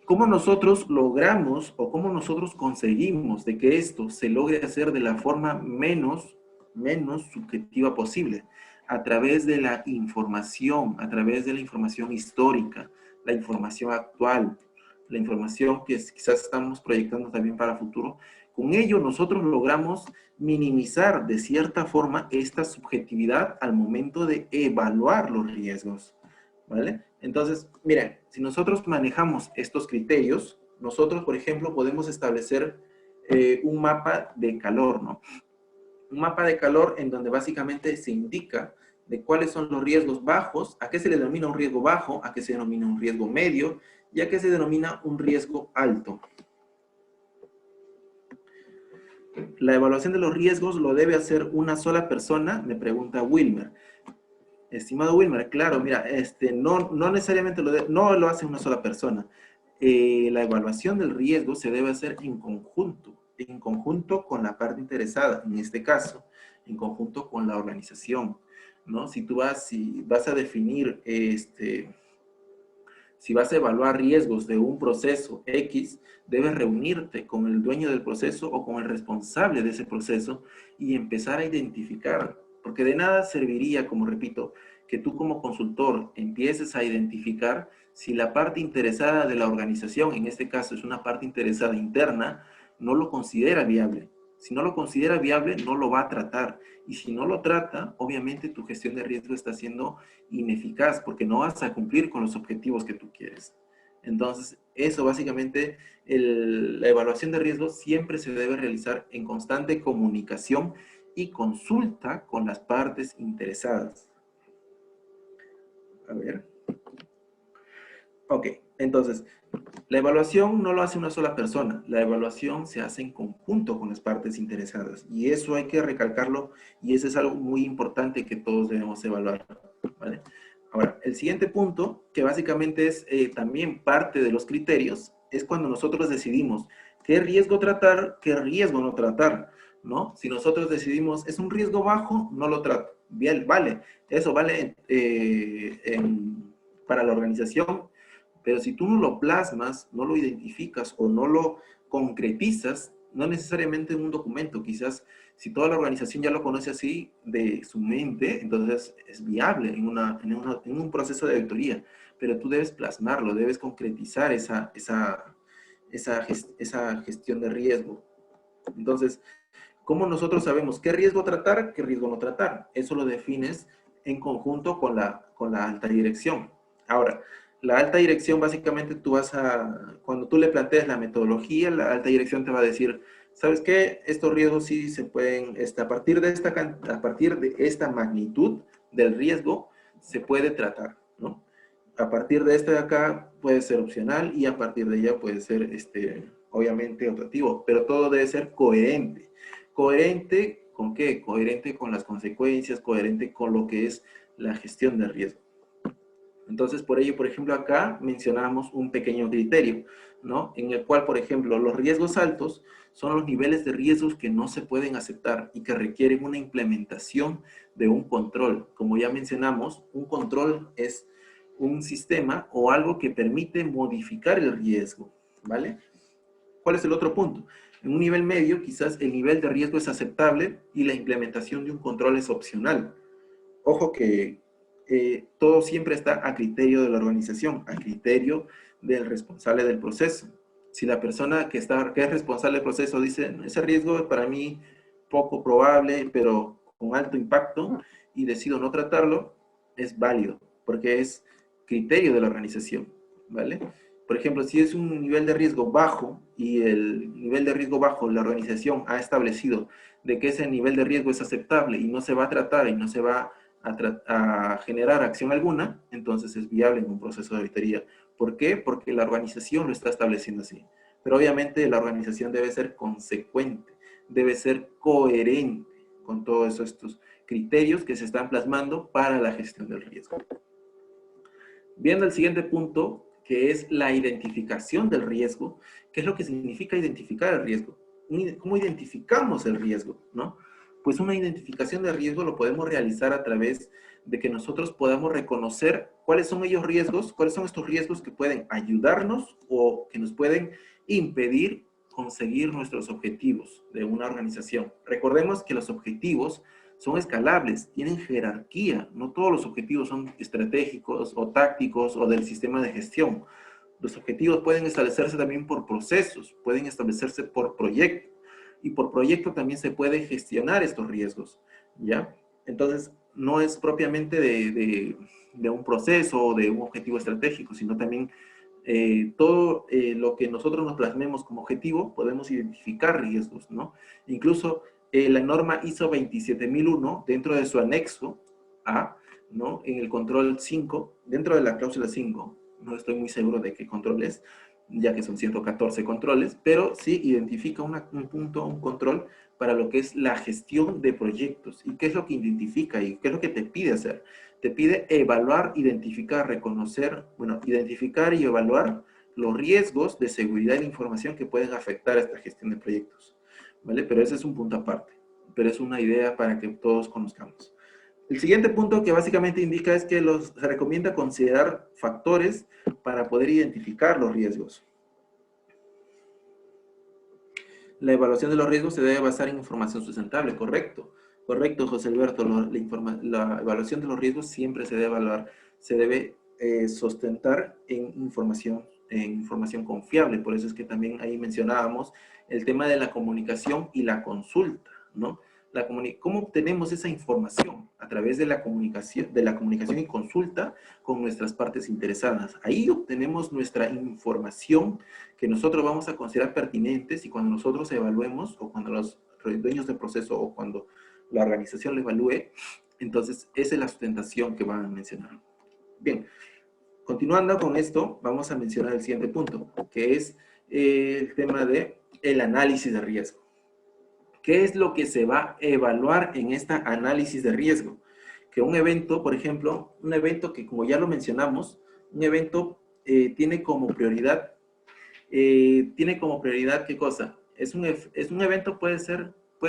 A: ¿cómo nosotros logramos o cómo nosotros conseguimos de que esto se logre hacer de la forma menos subjetiva posible? A través de la información histórica, la información actual, la información que quizás estamos proyectando también para el futuro. Con ello nosotros logramos minimizar de cierta forma esta subjetividad al momento de evaluar los riesgos, ¿vale? Entonces, miren, si nosotros manejamos estos criterios, nosotros, por ejemplo, podemos establecer un mapa de calor, ¿no? un mapa de calor en donde básicamente se indica de cuáles son los riesgos bajos, a qué se le denomina un riesgo bajo, a qué se denomina un riesgo medio y a qué se denomina un riesgo alto. La evaluación de los riesgos lo debe hacer una sola persona, me pregunta Wilmer. Estimado Wilmer, claro, mira, no necesariamente no lo hace una sola persona. La evaluación del riesgo se debe hacer en conjunto con la parte interesada, en este caso, en conjunto con la organización, ¿no? Si vas a definir, si vas a evaluar riesgos de un proceso X, debes reunirte con el dueño del proceso o con el responsable de ese proceso y empezar a identificar, porque de nada serviría, como repito, que tú como consultor empieces a identificar si la parte interesada de la organización, en este caso es una parte interesada interna, no lo considera viable. Si no lo considera viable, no lo va a tratar. Y si no lo trata, obviamente tu gestión de riesgo está siendo ineficaz porque no vas a cumplir con los objetivos que tú quieres. Entonces, eso básicamente, la evaluación de riesgo siempre se debe realizar en constante comunicación y consulta con las partes interesadas. A ver. Ok, entonces, la evaluación no lo hace una sola persona, la evaluación se hace en conjunto con las partes interesadas y eso hay que recalcarlo y eso es algo muy importante que todos debemos evaluar, ¿vale? Ahora, el siguiente punto, que básicamente es también parte de los criterios, es cuando nosotros decidimos qué riesgo tratar, qué riesgo no tratar, ¿no? Si nosotros decidimos, es un riesgo bajo, no lo trato. Bien, vale, eso vale para la organización, pero si tú no lo plasmas, no lo identificas o no lo concretizas, no necesariamente en un documento, quizás si toda la organización ya lo conoce así de su mente, entonces es viable en un proceso de auditoría, pero tú debes plasmarlo, debes concretizar esa gestión de riesgo. Entonces, ¿cómo nosotros sabemos qué riesgo tratar, qué riesgo no tratar? Eso lo defines en conjunto con la alta dirección. Ahora, la alta dirección básicamente cuando tú le planteas la metodología, la alta dirección te va a decir, ¿sabes qué? Estos riesgos sí se pueden, a partir de esta magnitud del riesgo, se puede tratar, ¿no? A partir de esta de acá puede ser opcional y a partir de ella puede ser, obviamente, optativo, pero todo debe ser coherente. ¿Coherente con qué? Coherente con las consecuencias, coherente con lo que es la gestión del riesgo. Entonces, por ello, por ejemplo, acá mencionamos un pequeño criterio, ¿no? En el cual, por ejemplo, los riesgos altos son los niveles de riesgos que no se pueden aceptar y que requieren una implementación de un control. Como ya mencionamos, un control es un sistema o algo que permite modificar el riesgo, ¿vale? ¿Cuál es el otro punto? En un nivel medio, quizás el nivel de riesgo es aceptable y la implementación de un control es opcional. Ojo que todo siempre está a criterio de la organización, a criterio del responsable del proceso. Si la persona que es responsable del proceso dice, ese riesgo es para mí poco probable, pero con alto impacto, y decido no tratarlo, es válido, porque es criterio de la organización, ¿vale? Por ejemplo, si es un nivel de riesgo bajo, y el nivel de riesgo bajo, la organización ha establecido de que ese nivel de riesgo es aceptable y no se va a tratar y no se va a generar acción alguna, entonces es viable en un proceso de auditoría. ¿Por qué? Porque la organización lo está estableciendo así. Pero obviamente la organización debe ser consecuente, debe ser coherente con todos estos criterios que se están plasmando para la gestión del riesgo. Viendo el siguiente punto, que es la identificación del riesgo. ¿Qué es lo que significa identificar el riesgo? ¿Cómo identificamos el riesgo, no? Pues una identificación de riesgo lo podemos realizar a través de que nosotros podamos reconocer cuáles son cuáles son estos riesgos que pueden ayudarnos o que nos pueden impedir conseguir nuestros objetivos de una organización. Recordemos que los objetivos son escalables, tienen jerarquía. No todos los objetivos son estratégicos o tácticos o del sistema de gestión. Los objetivos pueden establecerse también por procesos, pueden establecerse por proyecto. Y por proyecto también se puede gestionar estos riesgos, ¿ya? Entonces, no es propiamente de un proceso o de un objetivo estratégico, sino también todo lo que nosotros nos plasmemos como objetivo, podemos identificar riesgos, ¿no? Incluso la norma ISO 27001, dentro de su anexo A, ¿no? En el control 5, dentro de la cláusula 5, no estoy muy seguro de qué control es, ya que son 114 controles, pero sí identifica un punto, un control para lo que es la gestión de proyectos. ¿Y qué es lo que identifica y qué es lo que te pide hacer? Te pide evaluar, identificar, reconocer, bueno, identificar y evaluar los riesgos de seguridad de la información que pueden afectar a esta gestión de proyectos, ¿vale? Pero ese es un punto aparte, pero es una idea para que todos conozcamos. El siguiente punto que básicamente indica es que se recomienda considerar factores para poder identificar los riesgos. La evaluación de los riesgos se debe basar en información sustentable, correcto. Correcto, José Alberto, la evaluación de los riesgos siempre se debe evaluar, se debe sustentar en información confiable. Por eso es que también ahí mencionábamos el tema de la comunicación y la consulta, ¿no? ¿Cómo obtenemos esa información? A través de la comunicación y consulta con nuestras partes interesadas. Ahí obtenemos nuestra información que nosotros vamos a considerar pertinentes, y cuando nosotros evaluemos, o cuando los dueños del proceso, o cuando la organización lo evalúe, entonces esa es la sustentación que van a mencionar. Bien, continuando con esto, vamos a mencionar el siguiente punto, que es el tema de el análisis de riesgo. ¿Qué es lo que se va a evaluar en este análisis de riesgo? Que un evento, por ejemplo, un evento que, como ya lo mencionamos, un evento tiene como prioridad, ¿qué cosa? Es un evento, puede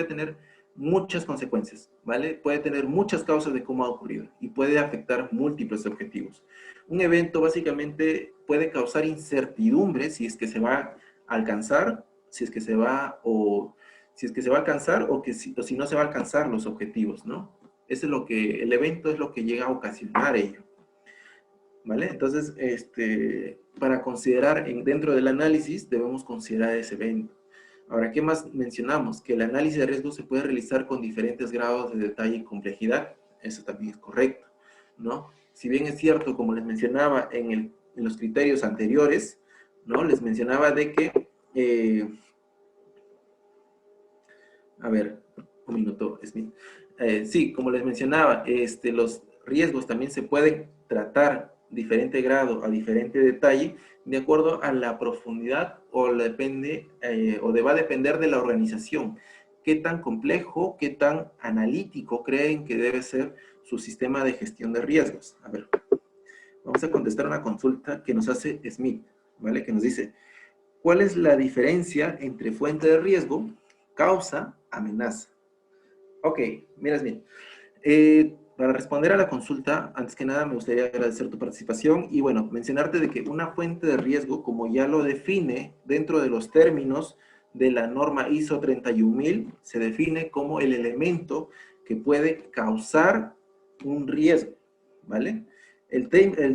A: tener muchas consecuencias, ¿vale? Puede tener muchas causas de cómo ha ocurrido y puede afectar múltiples objetivos. Un evento básicamente puede causar incertidumbre si es que se va a alcanzar, si es que se va a alcanzar, o si no se va a alcanzar los objetivos, ¿no? El evento es lo que llega a ocasionar ello, ¿vale? Entonces, para considerar dentro del análisis, debemos considerar ese evento. Ahora, ¿qué más mencionamos? Que el análisis de riesgo se puede realizar con diferentes grados de detalle y complejidad. Eso también es correcto, ¿no? Si bien es cierto, como les mencionaba en los criterios anteriores, ¿no? Les mencionaba de que, a ver, un minuto, Smith. Sí, como les mencionaba, los riesgos también se pueden tratar diferente grado, a diferente detalle, de acuerdo a la profundidad o va a depender de la organización. Qué tan complejo, qué tan analítico creen que debe ser su sistema de gestión de riesgos. A ver, vamos a contestar una consulta que nos hace Smith, ¿vale? Que nos dice, ¿cuál es la diferencia entre fuente de riesgo, causa, amenaza? Ok, mira, Smith. Para responder a la consulta, antes que nada me gustaría agradecer tu participación y, bueno, mencionarte de que una fuente de riesgo, como ya lo define dentro de los términos de la norma ISO 31000, se define como el elemento que puede causar un riesgo, ¿vale? El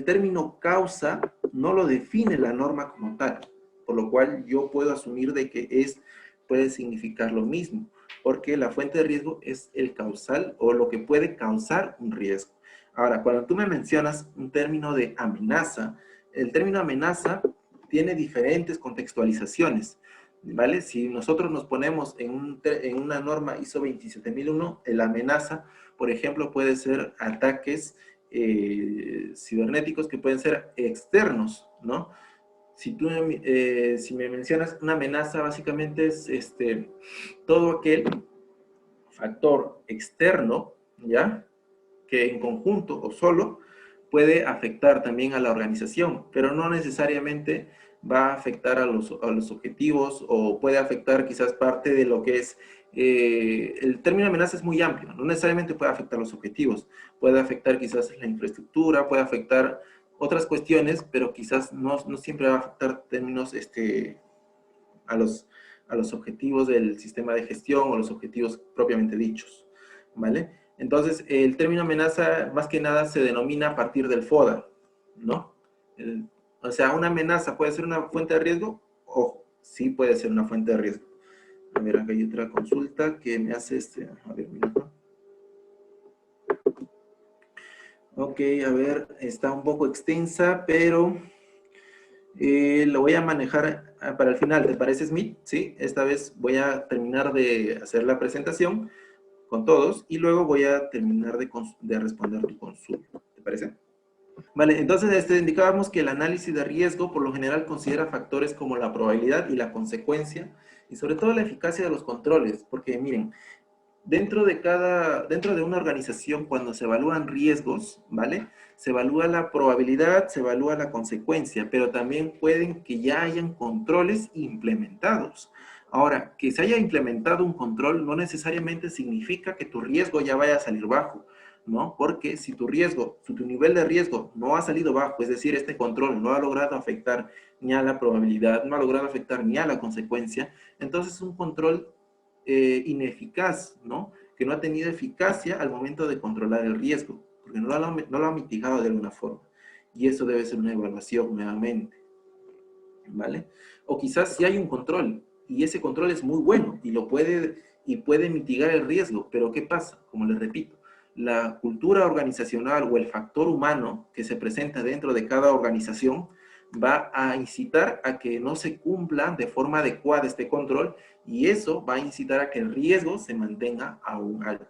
A: término causa no lo define la norma como tal, por lo cual yo puedo asumir de que puede significar lo mismo, porque la fuente de riesgo es el causal o lo que puede causar un riesgo. Ahora, cuando tú me mencionas un término de amenaza, el término amenaza tiene diferentes contextualizaciones, ¿vale? Si nosotros nos ponemos en una norma ISO 27001, la amenaza, por ejemplo, puede ser ataques cibernéticos que pueden ser externos, ¿no? Si me mencionas una amenaza, básicamente es todo aquel factor externo, ¿ya? Que en conjunto o solo puede afectar también a la organización, pero no necesariamente va a afectar a los objetivos, o puede afectar quizás parte de lo que es, el término amenaza es muy amplio, no necesariamente puede afectar los objetivos, puede afectar quizás la infraestructura, puede afectar otras cuestiones, pero quizás no siempre va a afectar términos a los objetivos del sistema de gestión o los objetivos propiamente dichos, ¿vale? Entonces, el término amenaza, más que nada, se denomina a partir del FODA, ¿no? O sea, una amenaza puede ser una fuente de riesgo, o sí puede ser una fuente de riesgo. A ver, acá hay otra consulta que me hace a ver, un minuto. Ok, a ver, está un poco extensa, pero Lo voy a manejar para el final, ¿te parece, Smith? Sí, esta vez voy a terminar de hacer la presentación con todos y luego voy a terminar de responder tu consulta. ¿Te parece? Vale, entonces indicábamos que el análisis de riesgo por lo general considera factores como la probabilidad y la consecuencia y sobre todo la eficacia de los controles, porque miren, dentro de una organización cuando se evalúan riesgos, ¿vale? Se evalúa la probabilidad, se evalúa la consecuencia, pero también pueden que ya hayan controles implementados. Ahora, que se haya implementado un control no necesariamente significa que tu riesgo ya vaya a salir bajo, ¿no? Porque si tu nivel de riesgo no ha salido bajo, es decir, este control no ha logrado afectar ni a la probabilidad, no ha logrado afectar ni a la consecuencia, entonces es un control ineficaz, ¿no? Que no ha tenido eficacia al momento de controlar el riesgo, porque no lo ha mitigado de alguna forma. Y eso debe ser una evaluación nuevamente, ¿vale? O quizás si hay un control, y ese control es muy bueno, y puede mitigar el riesgo, pero ¿qué pasa? Como les repito, la cultura organizacional o el factor humano que se presenta dentro de cada organización va a incitar a que no se cumpla de forma adecuada este control y eso va a incitar a que el riesgo se mantenga aún alto.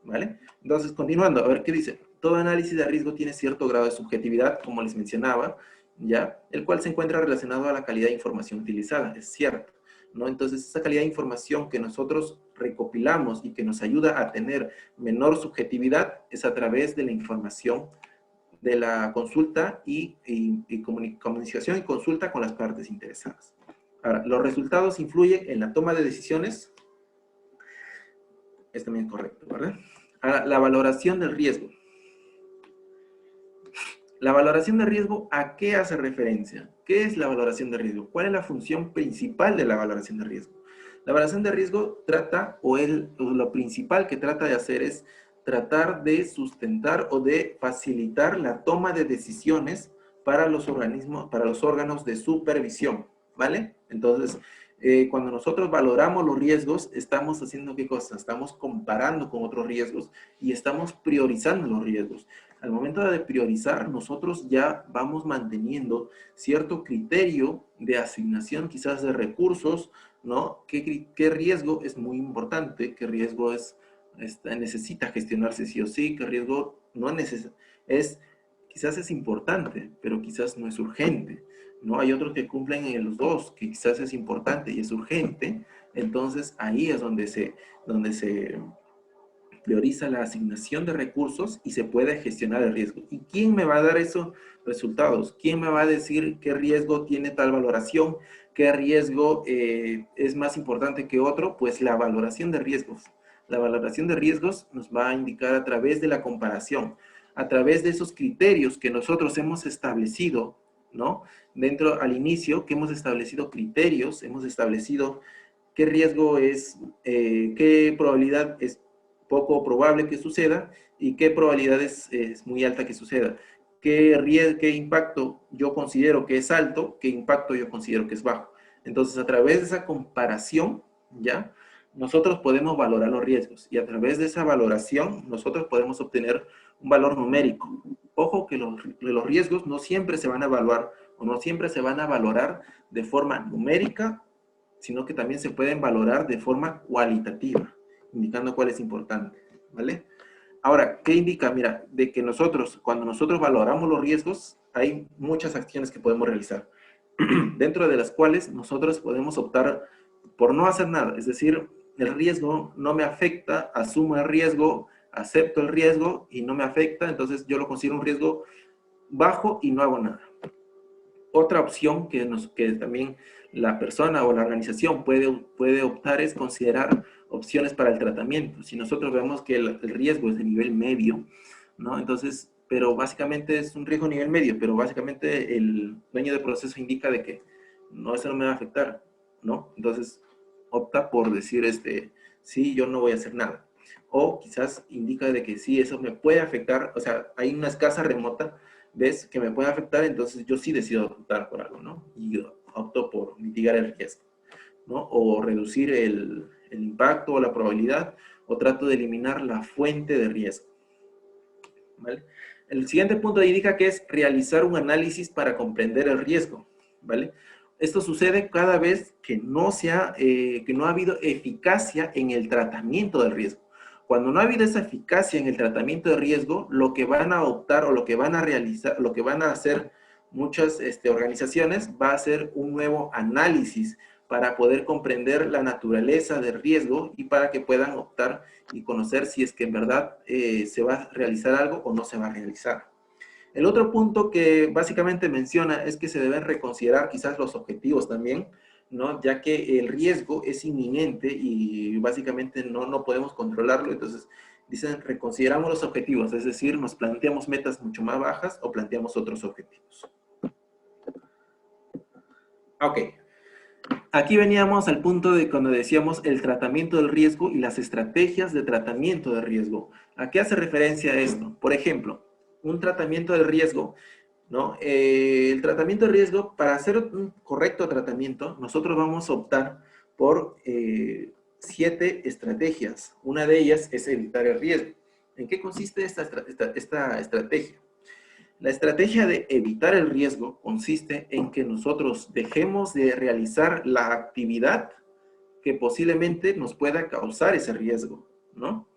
A: ¿Vale? Entonces, continuando, a ver qué dice. Todo análisis de riesgo tiene cierto grado de subjetividad, como les mencionaba, ¿ya? El cual se encuentra relacionado a la calidad de información utilizada, es cierto, ¿no? Entonces, esa calidad de información que nosotros recopilamos y que nos ayuda a tener menor subjetividad es a través de la información de la consulta y comunicación y consulta con las partes interesadas. Ahora, los resultados influyen en la toma de decisiones. Es también correcto, ¿verdad? Ahora, la valoración del riesgo. La valoración de riesgo, ¿a qué hace referencia? ¿Qué es la valoración de riesgo? ¿Cuál es la función principal de la valoración de riesgo? La valoración de riesgo trata, o lo principal que trata de hacer es tratar de sustentar o de facilitar la toma de decisiones para los organismos, para los órganos de supervisión, ¿vale? Entonces, cuando nosotros valoramos los riesgos, estamos haciendo ¿qué cosa? Estamos comparando con otros riesgos y estamos priorizando los riesgos. Al momento de priorizar, nosotros ya vamos manteniendo cierto criterio de asignación quizás de recursos, ¿no? ¿Qué riesgo es muy importante? ¿Qué riesgo necesita gestionarse sí o sí? ¿Qué riesgo no quizás es importante, pero quizás no es urgente? ¿No? Hay otros que cumplen en los dos, que quizás es importante y es urgente, entonces ahí es donde se prioriza la asignación de recursos y se puede gestionar el riesgo. ¿Y quién me va a dar esos resultados? ¿Quién me va a decir qué riesgo tiene tal valoración? ¿Qué riesgo es más importante que otro? Pues la valoración de riesgos. La valoración de riesgos nos va a indicar a través de la comparación, a través de esos criterios que nosotros hemos establecido, ¿no? Al inicio, que hemos establecido criterios, hemos establecido qué riesgo qué probabilidad es poco probable que suceda y qué probabilidad es muy alta que suceda. ¿Qué impacto yo considero que es alto? ¿Qué impacto yo considero que es bajo? Entonces, a través de esa comparación, ¿ya? Nosotros podemos valorar los riesgos y a través de esa valoración nosotros podemos obtener un valor numérico. Ojo que los riesgos no siempre se van a evaluar o no siempre se van a valorar de forma numérica, sino que también se pueden valorar de forma cualitativa, indicando cuál es importante, ¿vale? Ahora, ¿qué indica? Mira, de que cuando nosotros valoramos los riesgos, hay muchas acciones que podemos realizar, dentro de las cuales nosotros podemos optar por no hacer nada, es decir, el riesgo no me afecta, asumo el riesgo, acepto el riesgo y no me afecta, entonces yo lo considero un riesgo bajo y no hago nada. Otra opción que también la persona o la organización puede optar es considerar opciones para el tratamiento. Si nosotros vemos que el riesgo es de nivel medio, ¿no? Entonces, pero básicamente es un riesgo de nivel medio, pero básicamente el dueño de proceso indica de que no, eso no me va a afectar, ¿no? Entonces, opta por decir, sí, yo no voy a hacer nada. O quizás indica de que sí, eso me puede afectar, o sea, hay una escasa remota, ¿ves? Que me puede afectar, entonces yo sí decido optar por algo, ¿no? Y opto por mitigar el riesgo, ¿no? O reducir el impacto o la probabilidad, o trato de eliminar la fuente de riesgo, ¿vale? El siguiente punto indica que es realizar un análisis para comprender el riesgo, ¿vale? Esto sucede cada vez que que no ha habido eficacia en el tratamiento del riesgo. Cuando no ha habido esa eficacia en el tratamiento de riesgo, lo que van a optar o lo que van a realizar, lo que van a hacer muchas organizaciones va a ser un nuevo análisis para poder comprender la naturaleza del riesgo y para que puedan optar y conocer si es que en verdad se va a realizar algo o no se va a realizar. El otro punto que básicamente menciona es que se deben reconsiderar quizás los objetivos también, ¿no? Ya que el riesgo es inminente y básicamente no podemos controlarlo. Entonces, dicen, reconsideramos los objetivos, es decir, nos planteamos metas mucho más bajas o planteamos otros objetivos. Ok. Aquí veníamos al punto de cuando decíamos el tratamiento del riesgo y las estrategias de tratamiento de riesgo. ¿A qué hace referencia esto? Por ejemplo, un tratamiento del riesgo, ¿no? El tratamiento de riesgo, para hacer un correcto tratamiento, nosotros vamos a optar por 7 estrategias. Una de ellas es evitar el riesgo. ¿En qué consiste esta estrategia? La estrategia de evitar el riesgo consiste en que nosotros dejemos de realizar la actividad que posiblemente nos pueda causar ese riesgo, ¿no?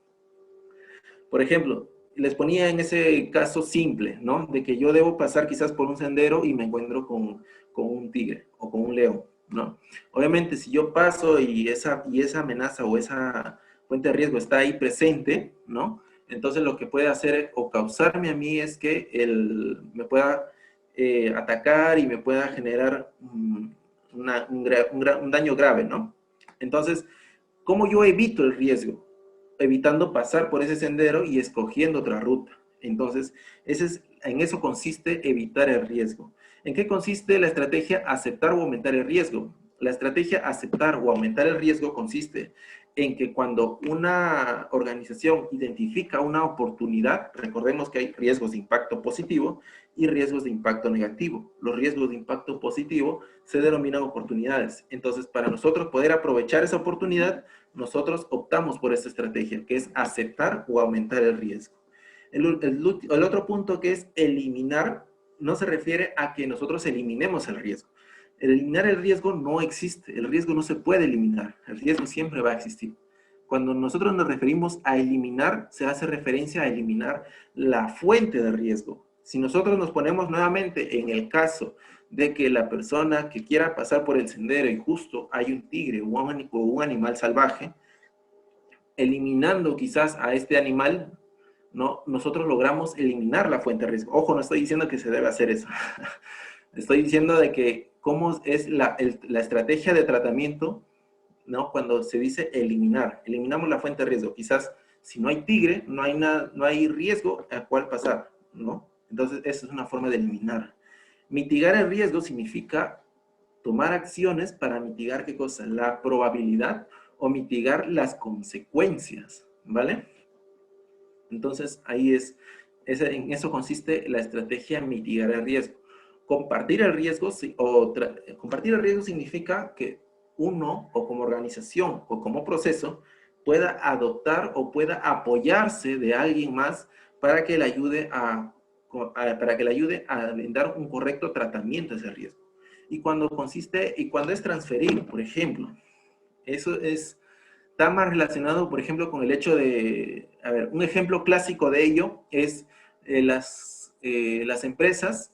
A: Por ejemplo, les ponía en ese caso simple, ¿no? De que yo debo pasar quizás por un sendero y me encuentro con un tigre o con un león, ¿no? Obviamente, si yo paso y esa amenaza o esa fuente de riesgo está ahí presente, ¿no? Entonces lo que puede hacer o causarme a mí es que me pueda atacar y me pueda generar un daño grave, ¿no? Entonces, ¿cómo yo evito el riesgo? Evitando pasar por ese sendero y escogiendo otra ruta. Entonces, en eso consiste evitar el riesgo. ¿En qué consiste la estrategia aceptar o aumentar el riesgo? La estrategia aceptar o aumentar el riesgo consiste en que cuando una organización identifica una oportunidad, recordemos que hay riesgos de impacto positivo y riesgos de impacto negativo. Los riesgos de impacto positivo se denominan oportunidades. Entonces, para nosotros poder aprovechar esa oportunidad, nosotros optamos por esta estrategia, que es aceptar o aumentar el riesgo. El otro punto, que es eliminar, no se refiere a que nosotros eliminemos el riesgo. Eliminar el riesgo no existe, el riesgo no se puede eliminar, el riesgo siempre va a existir. Cuando nosotros nos referimos a eliminar, se hace referencia a eliminar la fuente de riesgo. Si nosotros nos ponemos nuevamente en el caso de que la persona que quiera pasar por el sendero y justo hay un tigre o un animal salvaje, eliminando quizás a este animal, ¿no? Nosotros logramos eliminar la fuente de riesgo. Ojo, no estoy diciendo que se debe hacer eso. Estoy diciendo de que cómo es la estrategia de tratamiento, ¿no? Cuando se dice eliminar. Eliminamos la fuente de riesgo. Quizás si no hay tigre, no hay riesgo a cuál pasar, ¿no? Entonces, esa es una forma de eliminar. Mitigar el riesgo significa tomar acciones para mitigar, ¿qué cosa? La probabilidad o mitigar las consecuencias, ¿vale? Entonces, en eso consiste la estrategia mitigar el riesgo. Compartir el riesgo, compartir el riesgo significa que uno, o como organización, o como proceso, pueda adoptar o pueda apoyarse de alguien más para que le ayude a dar un correcto tratamiento a ese riesgo. Y cuando es transferir, por ejemplo, eso está más relacionado, por ejemplo, con el hecho de, a ver, un ejemplo clásico de ello es las empresas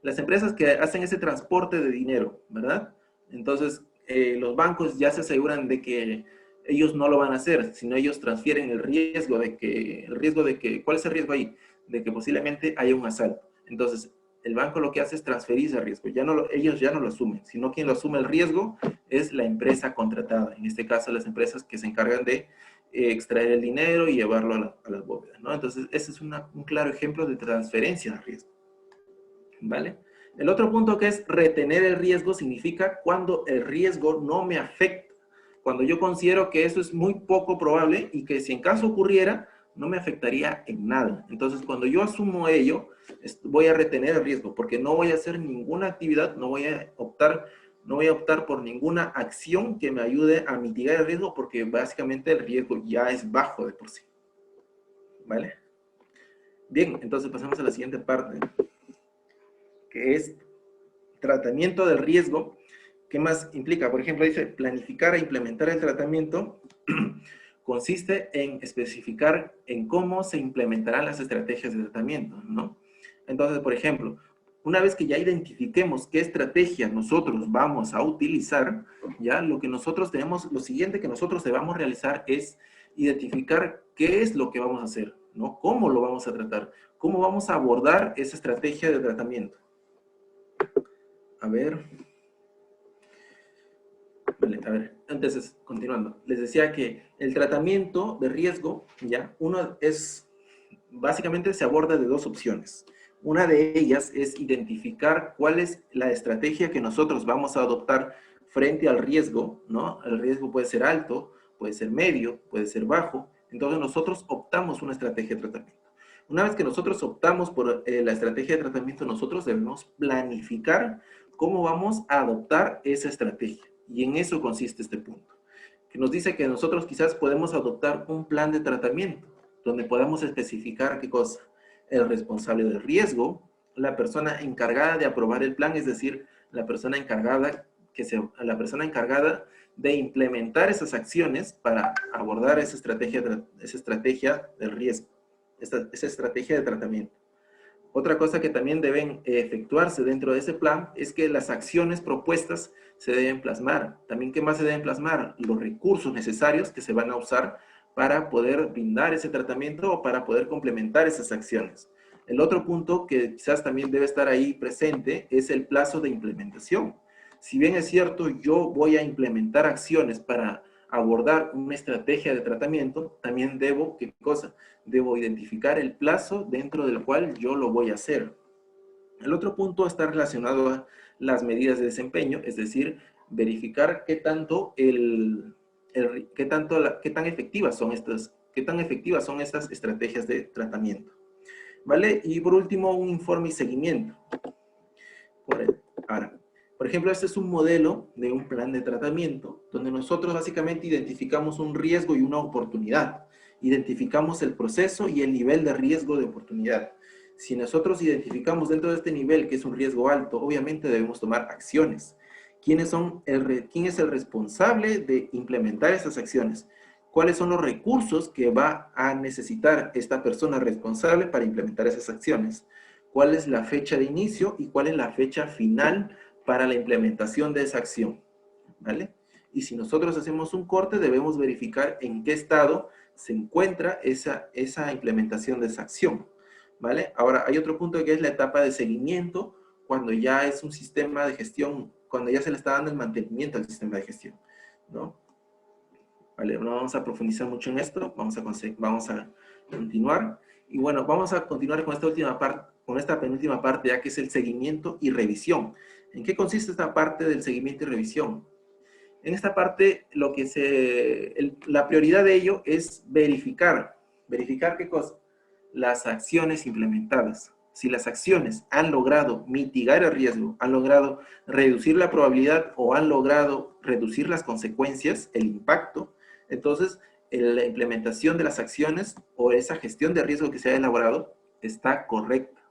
A: las empresas que hacen ese transporte de dinero, ¿verdad? Entonces, los bancos ya se aseguran de que ellos no lo van a hacer, sino ellos transfieren el riesgo de que, ¿cuál es el riesgo ahí? De que posiblemente haya un asalto. Entonces, el banco lo que hace es transferir ese riesgo. Ellos ya no lo asumen, sino quien lo asume el riesgo es la empresa contratada. En este caso, las empresas que se encargan de extraer el dinero y llevarlo a las bóvedas, ¿no? Entonces, ese es un claro ejemplo de transferencia de riesgo, ¿vale? El otro punto, que es retener el riesgo, significa cuando el riesgo no me afecta. Cuando yo considero que eso es muy poco probable y que si en caso ocurriera, no me afectaría en nada. Entonces, cuando yo asumo ello, voy a retener el riesgo, porque no voy a hacer ninguna actividad, no voy a optar por ninguna acción que me ayude a mitigar el riesgo, porque básicamente el riesgo ya es bajo de por sí. ¿Vale? Bien, entonces pasamos a la siguiente parte, que es tratamiento del riesgo. ¿Qué más implica? Por ejemplo, dice, planificar e implementar el tratamiento consiste en especificar en cómo se implementarán las estrategias de tratamiento, ¿no? Entonces, por ejemplo, una vez que ya identifiquemos qué estrategia nosotros vamos a utilizar, ya lo que nosotros tenemos, lo siguiente que nosotros debamos realizar es identificar qué es lo que vamos a hacer, ¿no? Cómo lo vamos a tratar, cómo vamos a abordar esa estrategia de tratamiento. A ver. Vale, a ver, entonces, continuando. Les decía que el tratamiento de riesgo, ya, uno es, básicamente se aborda de dos opciones. Una de ellas es identificar cuál es la estrategia que nosotros vamos a adoptar frente al riesgo, ¿no? El riesgo puede ser alto, puede ser medio, puede ser bajo. Entonces nosotros optamos una estrategia de tratamiento. Una vez que nosotros optamos por la estrategia de tratamiento, nosotros debemos planificar cómo vamos a adoptar esa estrategia. Y en eso consiste este punto, que nos dice que nosotros quizás podemos adoptar un plan de tratamiento, donde podamos especificar qué cosa, el responsable del riesgo, la persona encargada de aprobar el plan, es decir, la persona encargada, de implementar esas acciones para abordar esa estrategia del riesgo, esa estrategia de tratamiento. Otra cosa que también deben efectuarse dentro de ese plan es que las acciones propuestas se deben plasmar. También, ¿qué más se deben plasmar? Los recursos necesarios que se van a usar para poder brindar ese tratamiento o para poder complementar esas acciones. El otro punto que quizás también debe estar ahí presente es el plazo de implementación. Si bien es cierto, yo voy a implementar acciones para abordar una estrategia de tratamiento, también debo, ¿qué cosa? Debo identificar el plazo dentro del cual yo lo voy a hacer. El otro punto está relacionado a las medidas de desempeño, es decir, verificar qué tan efectivas son estas estrategias de tratamiento. ¿Vale? Y por último, un informe y seguimiento. Ahora, por ejemplo, este es un modelo de un plan de tratamiento, donde nosotros básicamente identificamos un riesgo y una oportunidad. Identificamos el proceso y el nivel de riesgo de oportunidad. Si nosotros identificamos dentro de este nivel que es un riesgo alto, obviamente debemos tomar acciones. ¿Quién es el responsable de implementar esas acciones? ¿Cuáles son los recursos que va a necesitar esta persona responsable para implementar esas acciones? ¿Cuál es la fecha de inicio y cuál es la fecha final para la implementación de esa acción? ¿Vale? Y si nosotros hacemos un corte, debemos verificar en qué estado se encuentra esa implementación de esa acción. ¿Vale? Ahora, hay otro punto que es la etapa de seguimiento, cuando ya es un sistema de gestión, cuando ya se le está dando el mantenimiento al sistema de gestión, ¿no? Vale, no vamos a profundizar mucho en esto, vamos a continuar. Y bueno, vamos a continuar con esta última parte, con esta penúltima parte, ya que es el seguimiento y revisión. ¿En qué consiste esta parte del seguimiento y revisión? En esta parte, la prioridad de ello es verificar. ¿Verificar qué cosa? Las acciones implementadas. Si las acciones han logrado mitigar el riesgo, han logrado reducir la probabilidad o han logrado reducir las consecuencias, el impacto, entonces la implementación de las acciones o esa gestión de riesgo que se ha elaborado está correcta.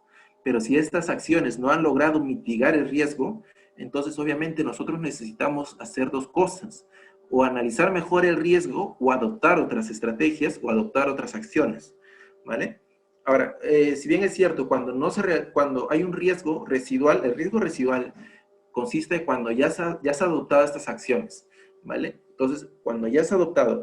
A: Pero si estas acciones no han logrado mitigar el riesgo, entonces obviamente nosotros necesitamos hacer dos cosas: o analizar mejor el riesgo o adoptar otras estrategias o adoptar otras acciones, ¿vale? Ahora, si bien es cierto, cuando hay un riesgo residual, el riesgo residual consiste cuando ya se ha adoptado estas acciones, ¿vale? Entonces, cuando ya se ha adoptado,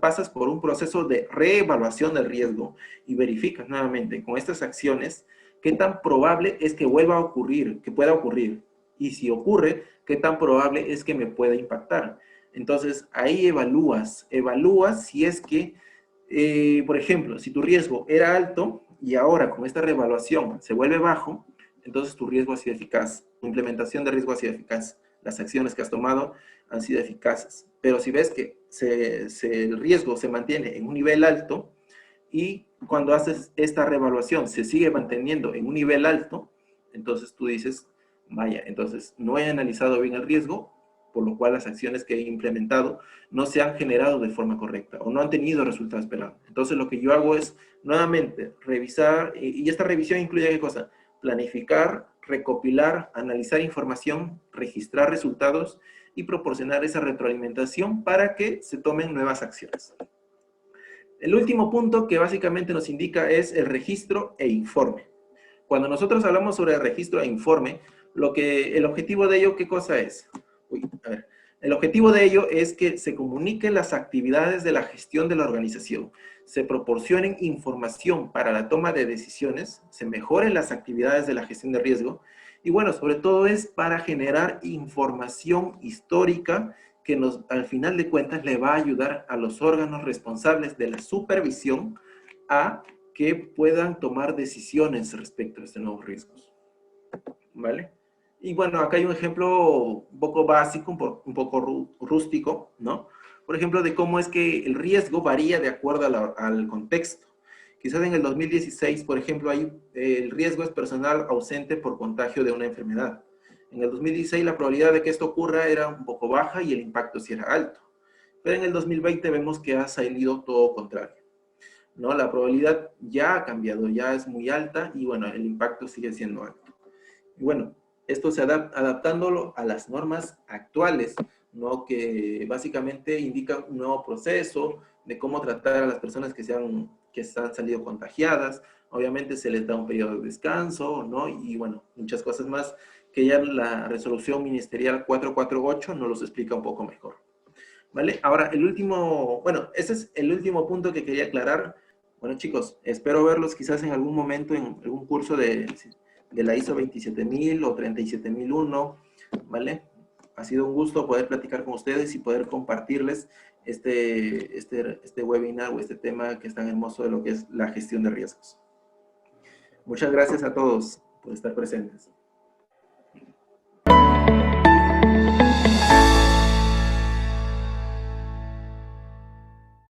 A: pasas por un proceso de reevaluación del riesgo y verificas nuevamente con estas acciones qué tan probable es que vuelva a ocurrir, que pueda ocurrir. Y si ocurre, qué tan probable es que me pueda impactar. Entonces, ahí evalúas si es que, por ejemplo, si tu riesgo era alto y ahora con esta reevaluación se vuelve bajo, entonces tu riesgo ha sido eficaz, tu implementación de riesgo ha sido eficaz, las acciones que has tomado han sido eficaces. Pero si ves que el riesgo se mantiene en un nivel alto y cuando haces esta reevaluación se sigue manteniendo en un nivel alto, entonces tú dices, vaya, entonces no he analizado bien el riesgo por lo cual las acciones que he implementado no se han generado de forma correcta o no han tenido resultados esperados. Entonces lo que yo hago es nuevamente revisar, y esta revisión incluye ¿qué cosa? Planificar, recopilar, analizar información, registrar resultados y proporcionar esa retroalimentación para que se tomen nuevas acciones. El último punto que básicamente nos indica es el registro e informe. Cuando nosotros hablamos sobre el registro e informe, el objetivo de ello, ¿qué cosa es? El objetivo de ello es que se comuniquen las actividades de la gestión de la organización, se proporcionen información para la toma de decisiones, se mejoren las actividades de la gestión de riesgo, y bueno, sobre todo es para generar información histórica que al final de cuentas le va a ayudar a los órganos responsables de la supervisión a que puedan tomar decisiones respecto a estos nuevos riesgos. ¿Vale? Y bueno, acá hay un ejemplo un poco básico, un poco rústico, ¿no? Por ejemplo, de cómo es que el riesgo varía de acuerdo al contexto. Quizás en el 2016, por ejemplo, el riesgo es personal ausente por contagio de una enfermedad. En el 2016 la probabilidad de que esto ocurra era un poco baja y el impacto sí era alto. Pero en el 2020 vemos que ha salido todo contrario, ¿no? La probabilidad ya ha cambiado, ya es muy alta y bueno, el impacto sigue siendo alto. Y bueno, esto se adaptándolo a las normas actuales, ¿no? Que básicamente indican un nuevo proceso de cómo tratar a las personas que han salido contagiadas. Obviamente se les da un periodo de descanso, ¿no? Y bueno, muchas cosas más que ya la resolución ministerial 448 nos los explica un poco mejor. ¿Vale? Ahora, ese es el último punto que quería aclarar. Bueno, chicos, espero verlos quizás en algún momento en algún curso de la ISO 27000 o 37001, ¿vale? Ha sido un gusto poder platicar con ustedes y poder compartirles este webinar o este tema que es tan hermoso de lo que es la gestión de riesgos. Muchas gracias a todos por estar presentes.